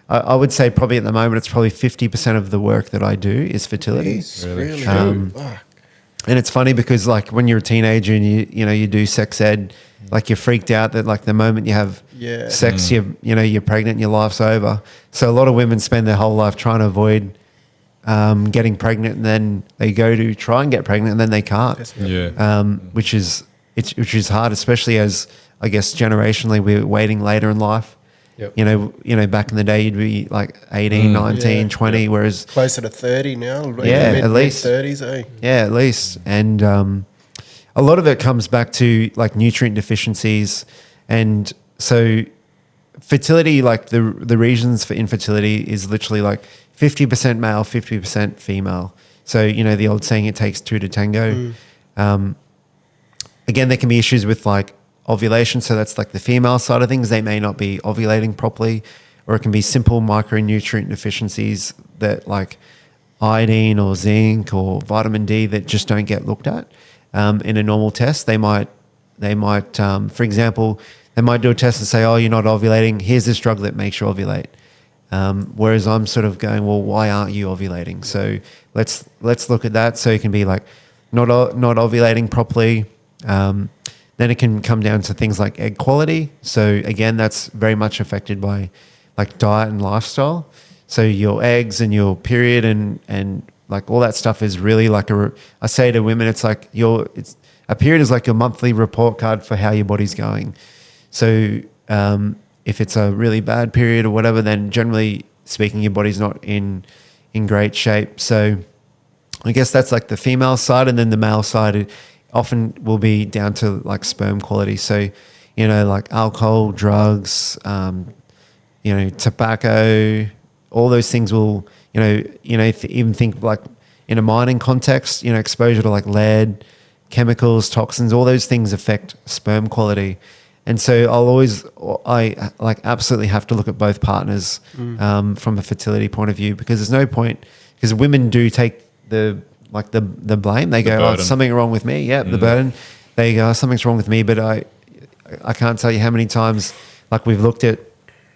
I would say probably at the moment it's probably 50% of the work that I do is fertility. Really? And it's funny because like when you're a teenager and you do sex ed, like you're freaked out that like the moment you have sex, you're pregnant and your life's over. So a lot of women spend their whole life trying to avoid getting pregnant, and then they go to try and get pregnant and then they can't. Which is hard, especially as I guess generationally we're waiting later in life. Yep. Back in the day you'd be like 18, 19, 20, whereas Closer to 30 now. at least. Mid-30s, eh? Yeah, at least. And a lot of it comes back to like nutrient deficiencies. And so fertility, like the reasons for infertility is literally like 50% male, 50% female. So, the old saying, it takes two to tango. Again, there can be issues with like ovulation. So that's like the female side of things. They may not be ovulating properly, or it can be simple micronutrient deficiencies that like iodine or zinc or vitamin D that just don't get looked at in a normal test. They might, for example, they might do a test and say, oh, you're not ovulating. Here's this drug that makes you ovulate. Whereas I'm sort of going, well, why aren't you ovulating? So let's look at that. So you can be like not ovulating properly. Then it can come down to things like egg quality. So again, that's very much affected by like diet and lifestyle. So your eggs and your period and like all that stuff is really like I say to women, it's like a period is like your monthly report card for how your body's going. So if it's a really bad period or whatever, then generally speaking, your body's not in great shape. So I guess that's like the female side, and then the male side it often will be down to like sperm quality. So, you know, like alcohol, drugs, tobacco, all those things will, even think like in a mining context, exposure to like lead, chemicals, toxins, all those things affect sperm quality. And so I like absolutely have to look at both partners from a fertility point of view, because there's no point, because women do take the blame. They go, oh, something wrong with me. Yeah, the burden. They go, something's wrong with me. But I can't tell you how many times like we've looked at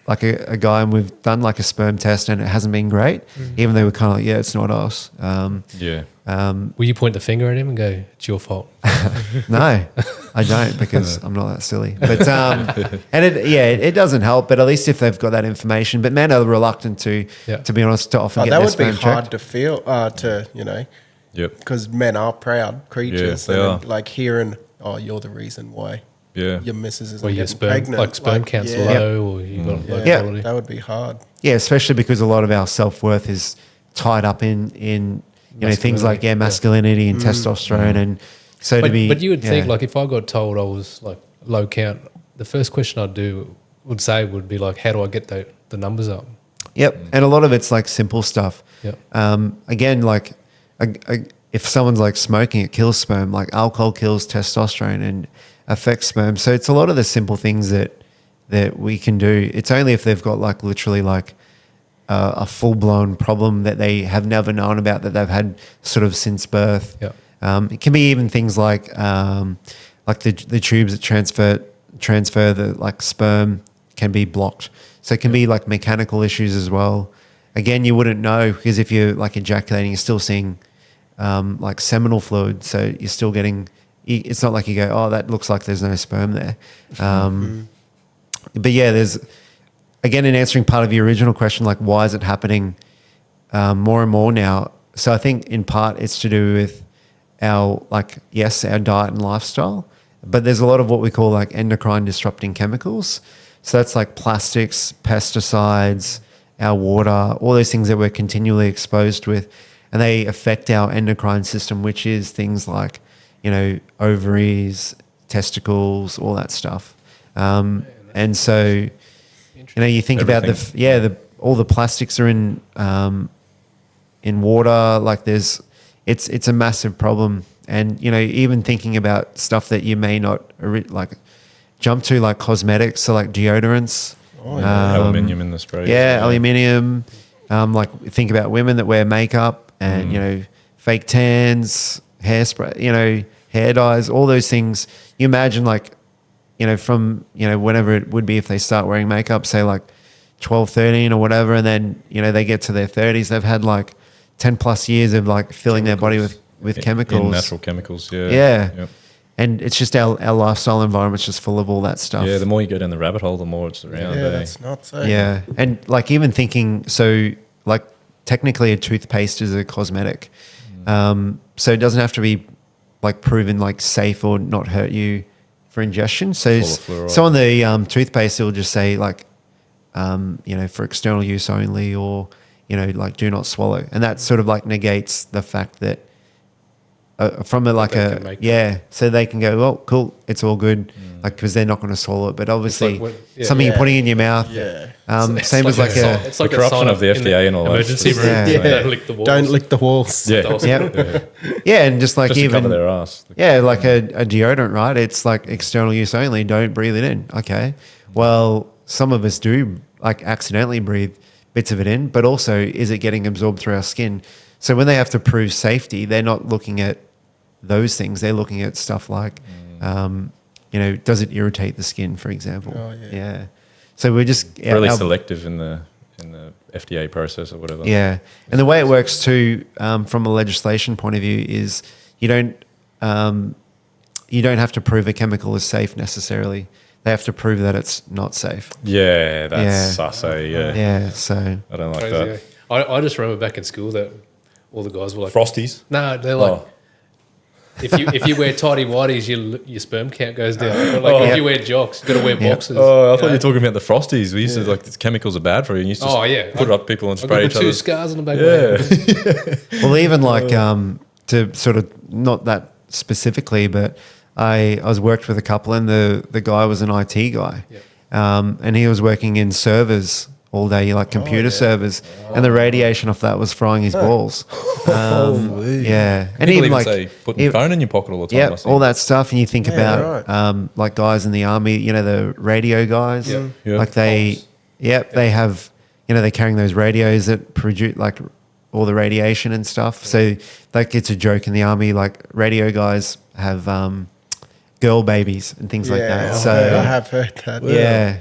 like a guy and we've done like a sperm test and it hasn't been great, even though we're kind of like, yeah, it's not us. Will you point the finger at him and go, it's your fault? No, I don't, because I'm not that silly. But and it doesn't help. But at least if they've got that information. But men are reluctant to be honest, to often get that their would be sperm hard checked. to feel Yep. because men are proud creatures. Yeah, they are. Like hearing, oh, you're the reason why your missus isn't Or your getting pregnant. sperm count's yeah. low, or you got low Yeah. quality. That would be hard. Yeah, especially because a lot of our self-worth is tied up in things like masculinity and testosterone, and so But you would yeah. think, like, if I got told I was like low count, the first question would be like, how do I get the numbers up? Yep, and a lot of it's like simple stuff. Yep. Again, like if someone's like smoking, it kills sperm. Like alcohol kills testosterone and affects sperm. So it's a lot of the simple things that we can do. It's only if they've got like literally like a full blown problem that they have never known about, that they've had sort of since birth. Yep. It can be even things like the tubes that transfer the like sperm can be blocked. So it can be like mechanical issues as well. Again, you wouldn't know, because if you're like ejaculating, you're still seeing like seminal fluid. So you're still getting, it's not like you go, oh, that looks like there's no sperm there. But yeah, there's, again, in answering part of your original question, like why is it happening more and more now? So I think in part it's to do with our diet and lifestyle, but there's a lot of what we call like endocrine disrupting chemicals. So that's like plastics, pesticides, our water, all those things that we're continually exposed with, and they affect our endocrine system, which is things like, ovaries, testicles, all that stuff. And so, you think Everything. about all the plastics are in water. Like it's a massive problem. And, even thinking about stuff that you may not like jump to, like cosmetics, so like deodorants. Aluminium in the spray. Yeah, aluminium. Like think about women that wear makeup and, fake tans, hairspray, hair dyes, all those things. You imagine like, from, whenever it would be if they start wearing makeup, say like 12, 13 or whatever, and then, they get to their 30s, they've had like 10 plus years of like filling their body with chemicals. In natural chemicals, yeah. Yeah. Yep. And it's just our lifestyle environment's just full of all that stuff. Yeah, the more you go down the rabbit hole, the more it's around. Yeah, that's nuts. Yeah. And like even thinking, so like technically a toothpaste is a cosmetic. So it doesn't have to be like proven like safe or not hurt you for ingestion. So on the toothpaste, it will just say like, for external use only, or, like do not swallow. And that sort of like negates the fact that from so they can go, well, cool, it's all good, like because they're not going to swallow it. But obviously, something you're putting in your mouth. Yeah. Same as like it's like the corruption of the FDA and all that. Emergency room. Yeah. Don't lick the walls. Don't lick the walls. Yeah, and just like Just to even cover their ass. like a deodorant, right? It's like external use only. Don't breathe it in. Okay. Well, some of us do like accidentally breathe bits of it in, but also is it getting absorbed through our skin? So when they have to prove safety, they're not looking at those things. They're looking at stuff like, does it irritate the skin, for example? Oh, yeah. So we're just Really selective in the FDA process or whatever. Yeah, and the way it works too, from a legislation point of view, is you don't have to prove a chemical is safe necessarily. They have to prove that it's not safe. Yeah, that's sus, yeah. Yeah, so I don't like Crazy, that. eh? I just remember back in school that all the guys were like, Frosties? no, they're like, if you wear tighty whities, your sperm count goes down. But like if you wear jocks, you got to wear boxes. Oh, I thought you were talking about the Frosties. We used to like these chemicals are bad for you. And you used to put it up people and I spray got each two other. scars on the back of my head. Well, even like to sort of not that specifically, but I was worked with a couple, and the guy was an IT guy, and he was working in servers all day, like computer servers, and the radiation off that was frying his balls. Yeah, and People even even like say putting your phone in your pocket all the time. I yeah, see. all that stuff, and you think Yeah, about like guys in the army, you know, the radio guys, Yeah. like they have, you know, they're carrying those radios that produce like all the radiation and stuff. So like it's a joke in the army, like radio guys have girl babies and things like that. So I have heard that. yeah,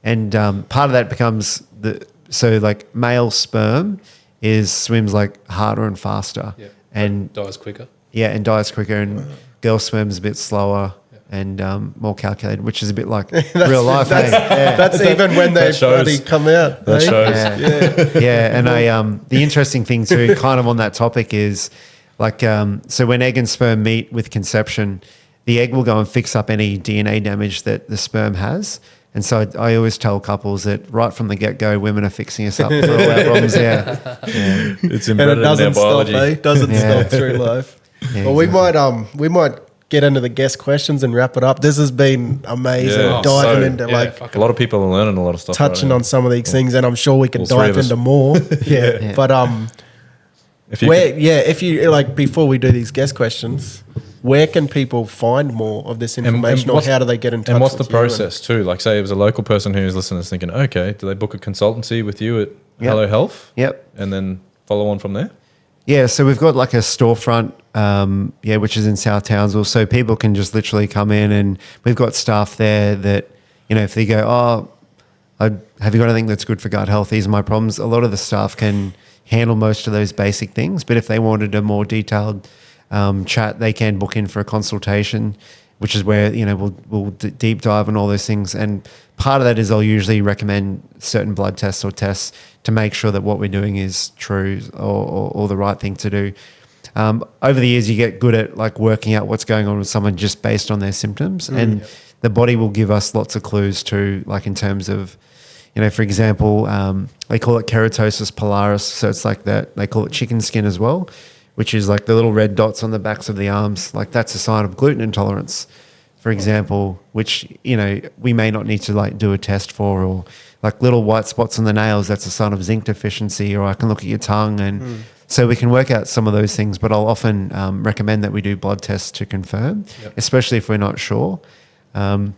and part of that becomes so like male sperm swims like harder and faster, and Dies quicker. and dies quicker, and girl sperm's a bit slower and more calculated, which is a bit like real life. That's even when they That shows. bloody come out. That eh? shows. Yeah, and the interesting thing too, kind of on that topic, is like so when egg and sperm meet with conception, the egg will go and fix up any DNA damage that the sperm has. And so I always tell couples that right from the get-go, women are fixing us up for all our problems. Yeah. It's And embedded it doesn't in their stop, biology. eh? Doesn't Yeah. stop through life. Yeah, Well, we might get into the guest questions and wrap it up. This has been amazing, Yeah. diving So- into A lot of people are learning a lot of stuff. touching right on some of these things, and I'm sure we can All three dive of us. into more. Yeah. But If you where could- if you like before we do these guest questions, where can people find more of this information, or what's- how do they get in touch? And what's the with you? And- process too? Like, say it was a local person who's listening, is thinking, okay, do they book a consultancy with you at Hello Health? Yep. And then follow on from there. Yeah, so we've got like a storefront, which is in South Townsville. So people can just literally come in, and we've got staff there that, you know, if they go, have you got anything that's good for gut health? These are my problems. A lot of the staff can handle most of those basic things. But if they wanted a more detailed chat, they can book in for a consultation, which is where, you know, we'll deep dive on all those things. And part of that is I'll usually recommend certain blood tests or tests to make sure that what we're doing is true or the right thing to do. Over the years, you get good at like working out what's going on with someone just based on their symptoms, and the body will give us lots of clues too, like in terms of, you know, for example, they call it keratosis pilaris. So it's like that, they call it chicken skin as well, which is like the little red dots on the backs of the arms. Like that's a sign of gluten intolerance, for example, which, you know, we may not need to like do a test for, or like little white spots on the nails. That's a sign of zinc deficiency, or I can look at your tongue. And so we can work out some of those things, but I'll often recommend that we do blood tests to confirm, especially if we're not sure. And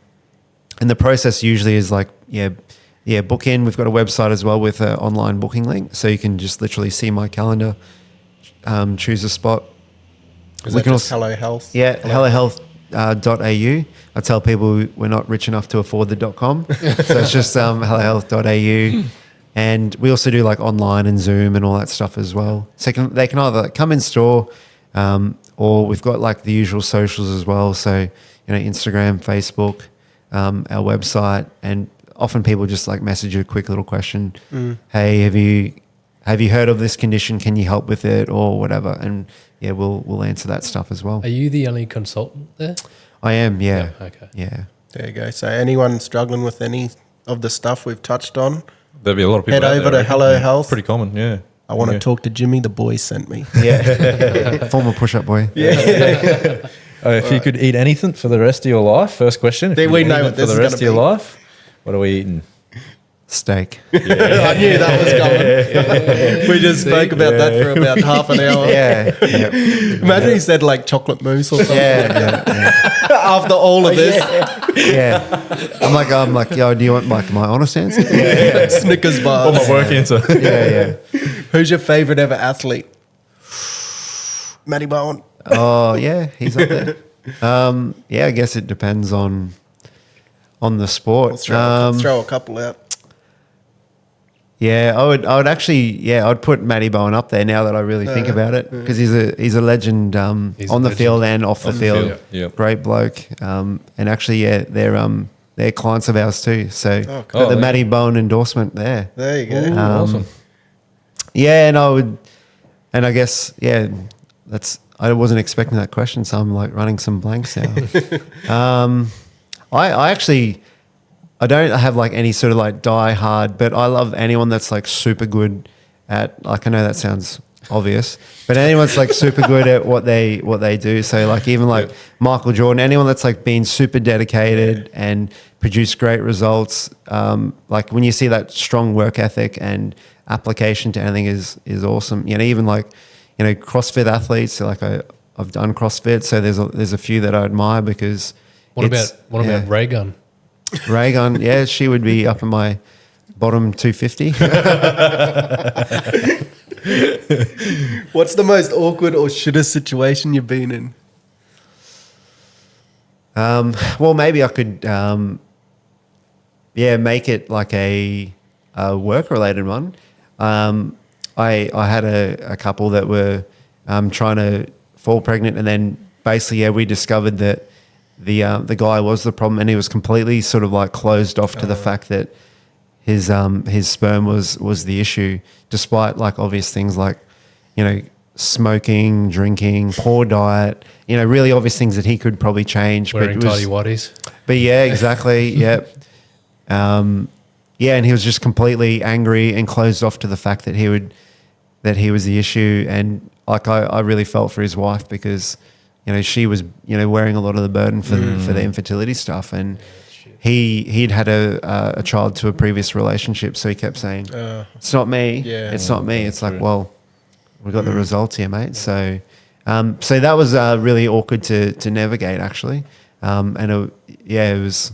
the process usually is like, book in. We've got a website as well with an online booking link. So you can just literally see my calendar, choose a spot. Is that just Hello Health? Yeah, hellohealth.au. I tell people we're not rich enough to afford the .com. So it's just hellohealth.au. And we also do like online and Zoom and all that stuff as well. So they can either come in store, or we've got like the usual socials as well. So, you know, Instagram, Facebook, our website, and often people just like message you a quick little question. Hey, have you heard of this condition? Can you help with it or whatever? And yeah, we'll answer that stuff as well. Are you the only consultant there? I am, yeah. Okay. Yeah. There you go. So anyone struggling with any of the stuff we've touched on, There'll be a lot of people head out over there, to Hello Health. Pretty common, yeah. I want to talk to Jimmy. The boys sent me. Yeah. Former push-up boy. If you could eat anything for the rest of your life, first question. If There you we could eat know anything what this for is the rest of gonna your be. life, what are we eating? Steak. I knew that was coming. We just spoke about that for about half an hour. Yeah. Yeah. Imagine he said like chocolate mousse or something Yeah. after all of this. Yeah. I'm like, yo, do you want like my honest answer? Snickers Oh, bars. my work answer. Yeah. Who's your favorite ever athlete? Matty Bowen. Oh, yeah, he's up there. I guess it depends on the sport. Let's throw a couple out. Yeah, I would actually, I'd put Matty Bowen up there now that I really think about it, because he's a legend He's on a the legend. field and off the field. field, yeah. Great bloke. And actually, they're clients of ours too. So got cool. the Oh, Matty Bowen endorsement there. There you go. Awesome. Yeah, and I guess, that's I wasn't expecting that question, so I'm like running some blanks now. I actually, I don't have like any sort of like die hard, but I love anyone that's like super good at, like, I know that sounds obvious, but anyone's like super good at what they do. So like even like Michael Jordan, anyone that's like been super dedicated and produced great results. Like when you see that strong work ethic and application to anything is awesome. You know, even like, you know, CrossFit athletes, like I've done CrossFit, so there's a few that I admire because What about Ray Gun? Ray Gun? Yeah, she would be up in my bottom 250. What's the most awkward or shittest situation you've been in? Well, maybe I could, make it like a work-related one. I had a couple that were trying to fall pregnant, and then basically, we discovered that the guy was the problem, and he was completely sort of like closed off to the fact that his sperm was the issue, despite like obvious things like, you know, smoking, drinking, poor diet, you know, really obvious things that he could probably change. Wearing tidy whities. But yeah, exactly. Yep. And he was just completely angry and closed off to the fact that he was the issue. And like, I really felt for his wife because, you know, she was, you know, wearing a lot of the burden for the infertility stuff. And he'd had a child to a previous relationship. So he kept saying, it's not me. Yeah. It's not me. It's like, well, we got the results here, mate. So, so that was really awkward to navigate actually. And it was,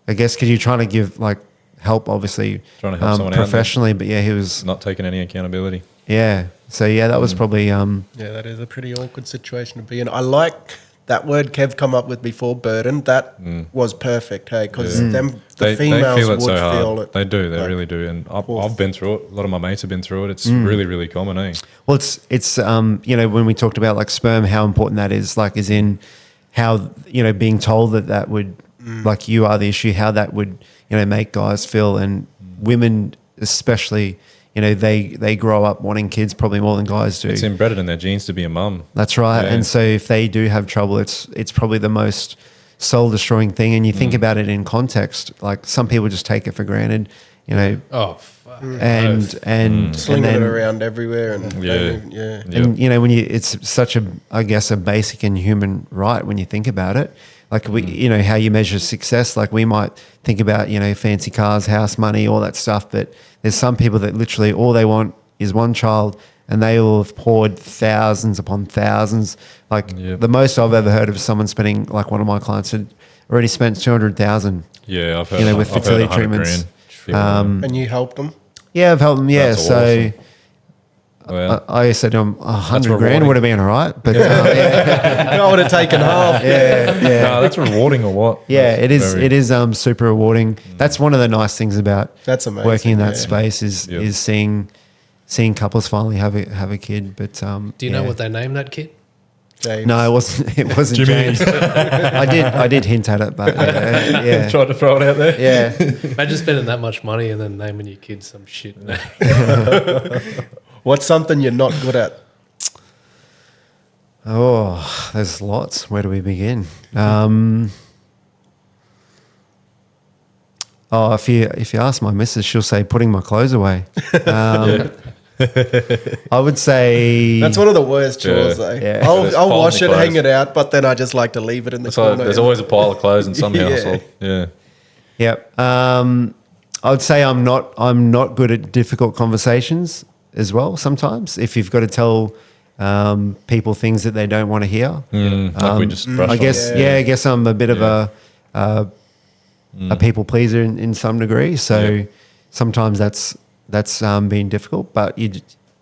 I guess, because you're trying to give like help, obviously, Trying to help someone out, professionally, but yeah, he was not taking any accountability. yeah. So yeah, that was probably Yeah, that is a pretty awkward situation to be in. I like that word Kev come up with before, burden. That was perfect, hey, because the females feel it would so feel hard. it. They do. They like, really do. And I've been through it. A lot of my mates have been through it. It's really, really common, eh? well, it's you know, when we talked about like sperm, how important that is, like, is in how, you know, being told that would like you are the issue, how that would, you know, make guys feel, and women especially. You know, they grow up wanting kids probably more than guys do. It's embedded in their genes to be a mum. That's right. Yeah. And so if they do have trouble, it's probably the most soul destroying thing. And you think about it in context, like some people just take it for granted, you know, Oh, fuck. and slinging then, it around everywhere, and Yeah. and you know, when it's such a, I guess, a basic and human right when you think about it. Like we, you know, how you measure success. Like we might think about, you know, fancy cars, house, money, all that stuff. But there's some people that literally all they want is one child, and they will have poured thousands upon thousands. Like the most I've ever heard of someone spending, like one of my clients had already spent 200,000. Yeah, I've heard. You know, with I've heard fertility 100 treatments. grand. and you helped them. Yeah, I've helped them. Yeah, That's so. awesome. Well, I said to him, 100 grand rewarding. would have been all right. But I would have taken half. no, that's rewarding or what? yeah, That's it is. very- It is super rewarding. That's one of the nice things about That's amazing, working in that yeah. space is seeing couples finally have a kid. But Do you know what they named that kid? James. No, it wasn't. It wasn't Jimmy. James. I did hint at it, but yeah, Tried to throw it out there. yeah. Imagine spending that much money and then naming your kid some shit name. What's something you're not good at? Oh, there's lots. Where do we begin? If you ask my missus, she'll say putting my clothes away. I would say That's one of the worst chores, though. Yeah. I'll There's wash it, piles of hang it out, but then I just like to leave it in the So corner. there's always a pile of clothes in some Yeah. household. Yeah. Yep. I would say I'm not good at difficult conversations as well. Sometimes if you've got to tell people things that they don't want to hear, Like we just brushed I on. guess I guess I'm a bit of a people pleaser in some degree. So sometimes that's been difficult, but you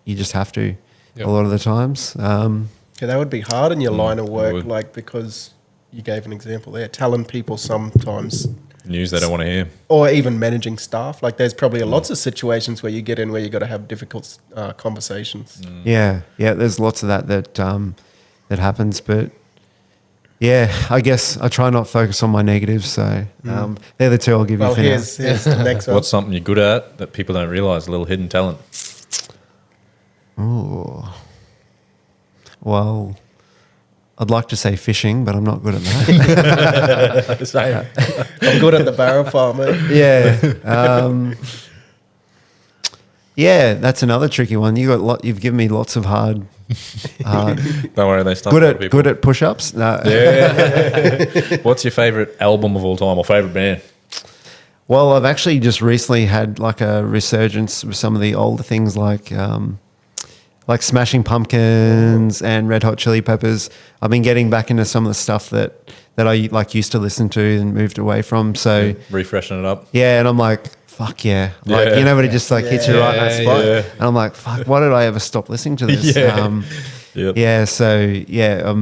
just have to a lot of the times. Yeah, that would be hard in your line of work, would. like, because you gave an example there, telling people sometimes, News they don't want to hear. or even managing staff. Like, there's probably lots of situations where you get in where you got to have difficult conversations. Yeah, there's lots of that happens, but yeah, I guess I try not to focus on my negatives. So they're the two I'll give Well, you for now. here's the next one. What's something you're good at that people don't realize? A little hidden talent. Oh, well, I'd like to say fishing, but I'm not good at that. Same. I'm good at the barrel farm, mate. Yeah. Yeah, that's another tricky one. You've given me lots of hard. Don't worry, they start. Good at push-ups. No. Yeah. What's your favorite album of all time or favorite band? Well, I've actually just recently had like a resurgence with some of the older things like Smashing Pumpkins and Red Hot Chili Peppers. I've been getting back into some of the stuff that I like used to listen to and moved away from. So Refreshing it up. yeah, and I'm like, fuck yeah. Like, Yeah. you know, but it just like hits you right in that spot. Yeah. And I'm like, fuck, why did I ever stop listening to this? Yeah. Yep. Yeah, so yeah,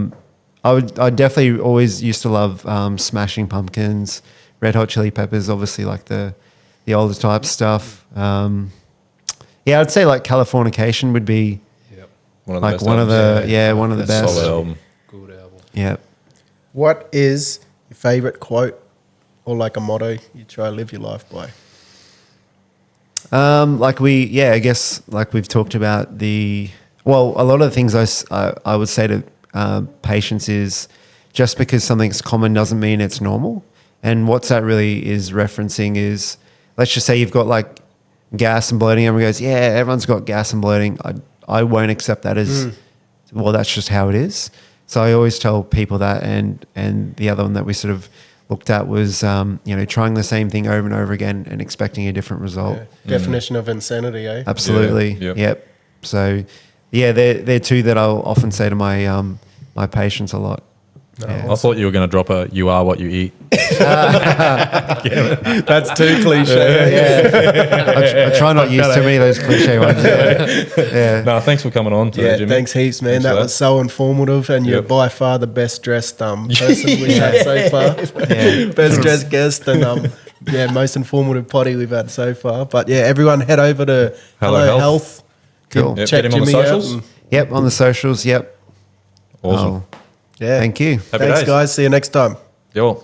I definitely always used to love Smashing Pumpkins, Red Hot Chili Peppers, obviously like the older type stuff. Yeah, I'd say like Californication would be One of the like best one of albums. the one of the best. Solid album. Good album. Yeah. What is your favorite quote or like a motto you try to live your life by? I guess like we've talked about a lot of the things I would say to patients is just because something's common doesn't mean it's normal. And what's that really is referencing is, let's just say you've got like gas and bloating. Everyone goes, yeah, everyone's got gas and bloating. I won't accept that as, well, that's just how it is. So I always tell people that. And the other one that we sort of looked at was, trying the same thing over and over again and expecting a different result. Yeah. Definition of insanity, eh? Absolutely. Yeah, yep. Yep. So, yeah, they're two that I'll often say to my my patients a lot. Yeah. I thought you were going to drop a "you are what you eat." That's too cliche. Yeah. I try not to use too many of those cliche ones. Yeah. No, thanks for coming on today, Yeah, Jimmy. thanks heaps, man. Thanks for That was so informative, and you're Yep. by far the best dressed person we've had so far. Yeah. Best dressed guest, and most informative potty we've had so far. But yeah, everyone head over to Hello Hello Health. Health. Cool. Yep, Check get him on the Jimmy out socials. and- Yep, on the socials. Yep. Awesome. Oh, Yeah. thank you. Happy Thanks, days. guys. See you next time. Yo.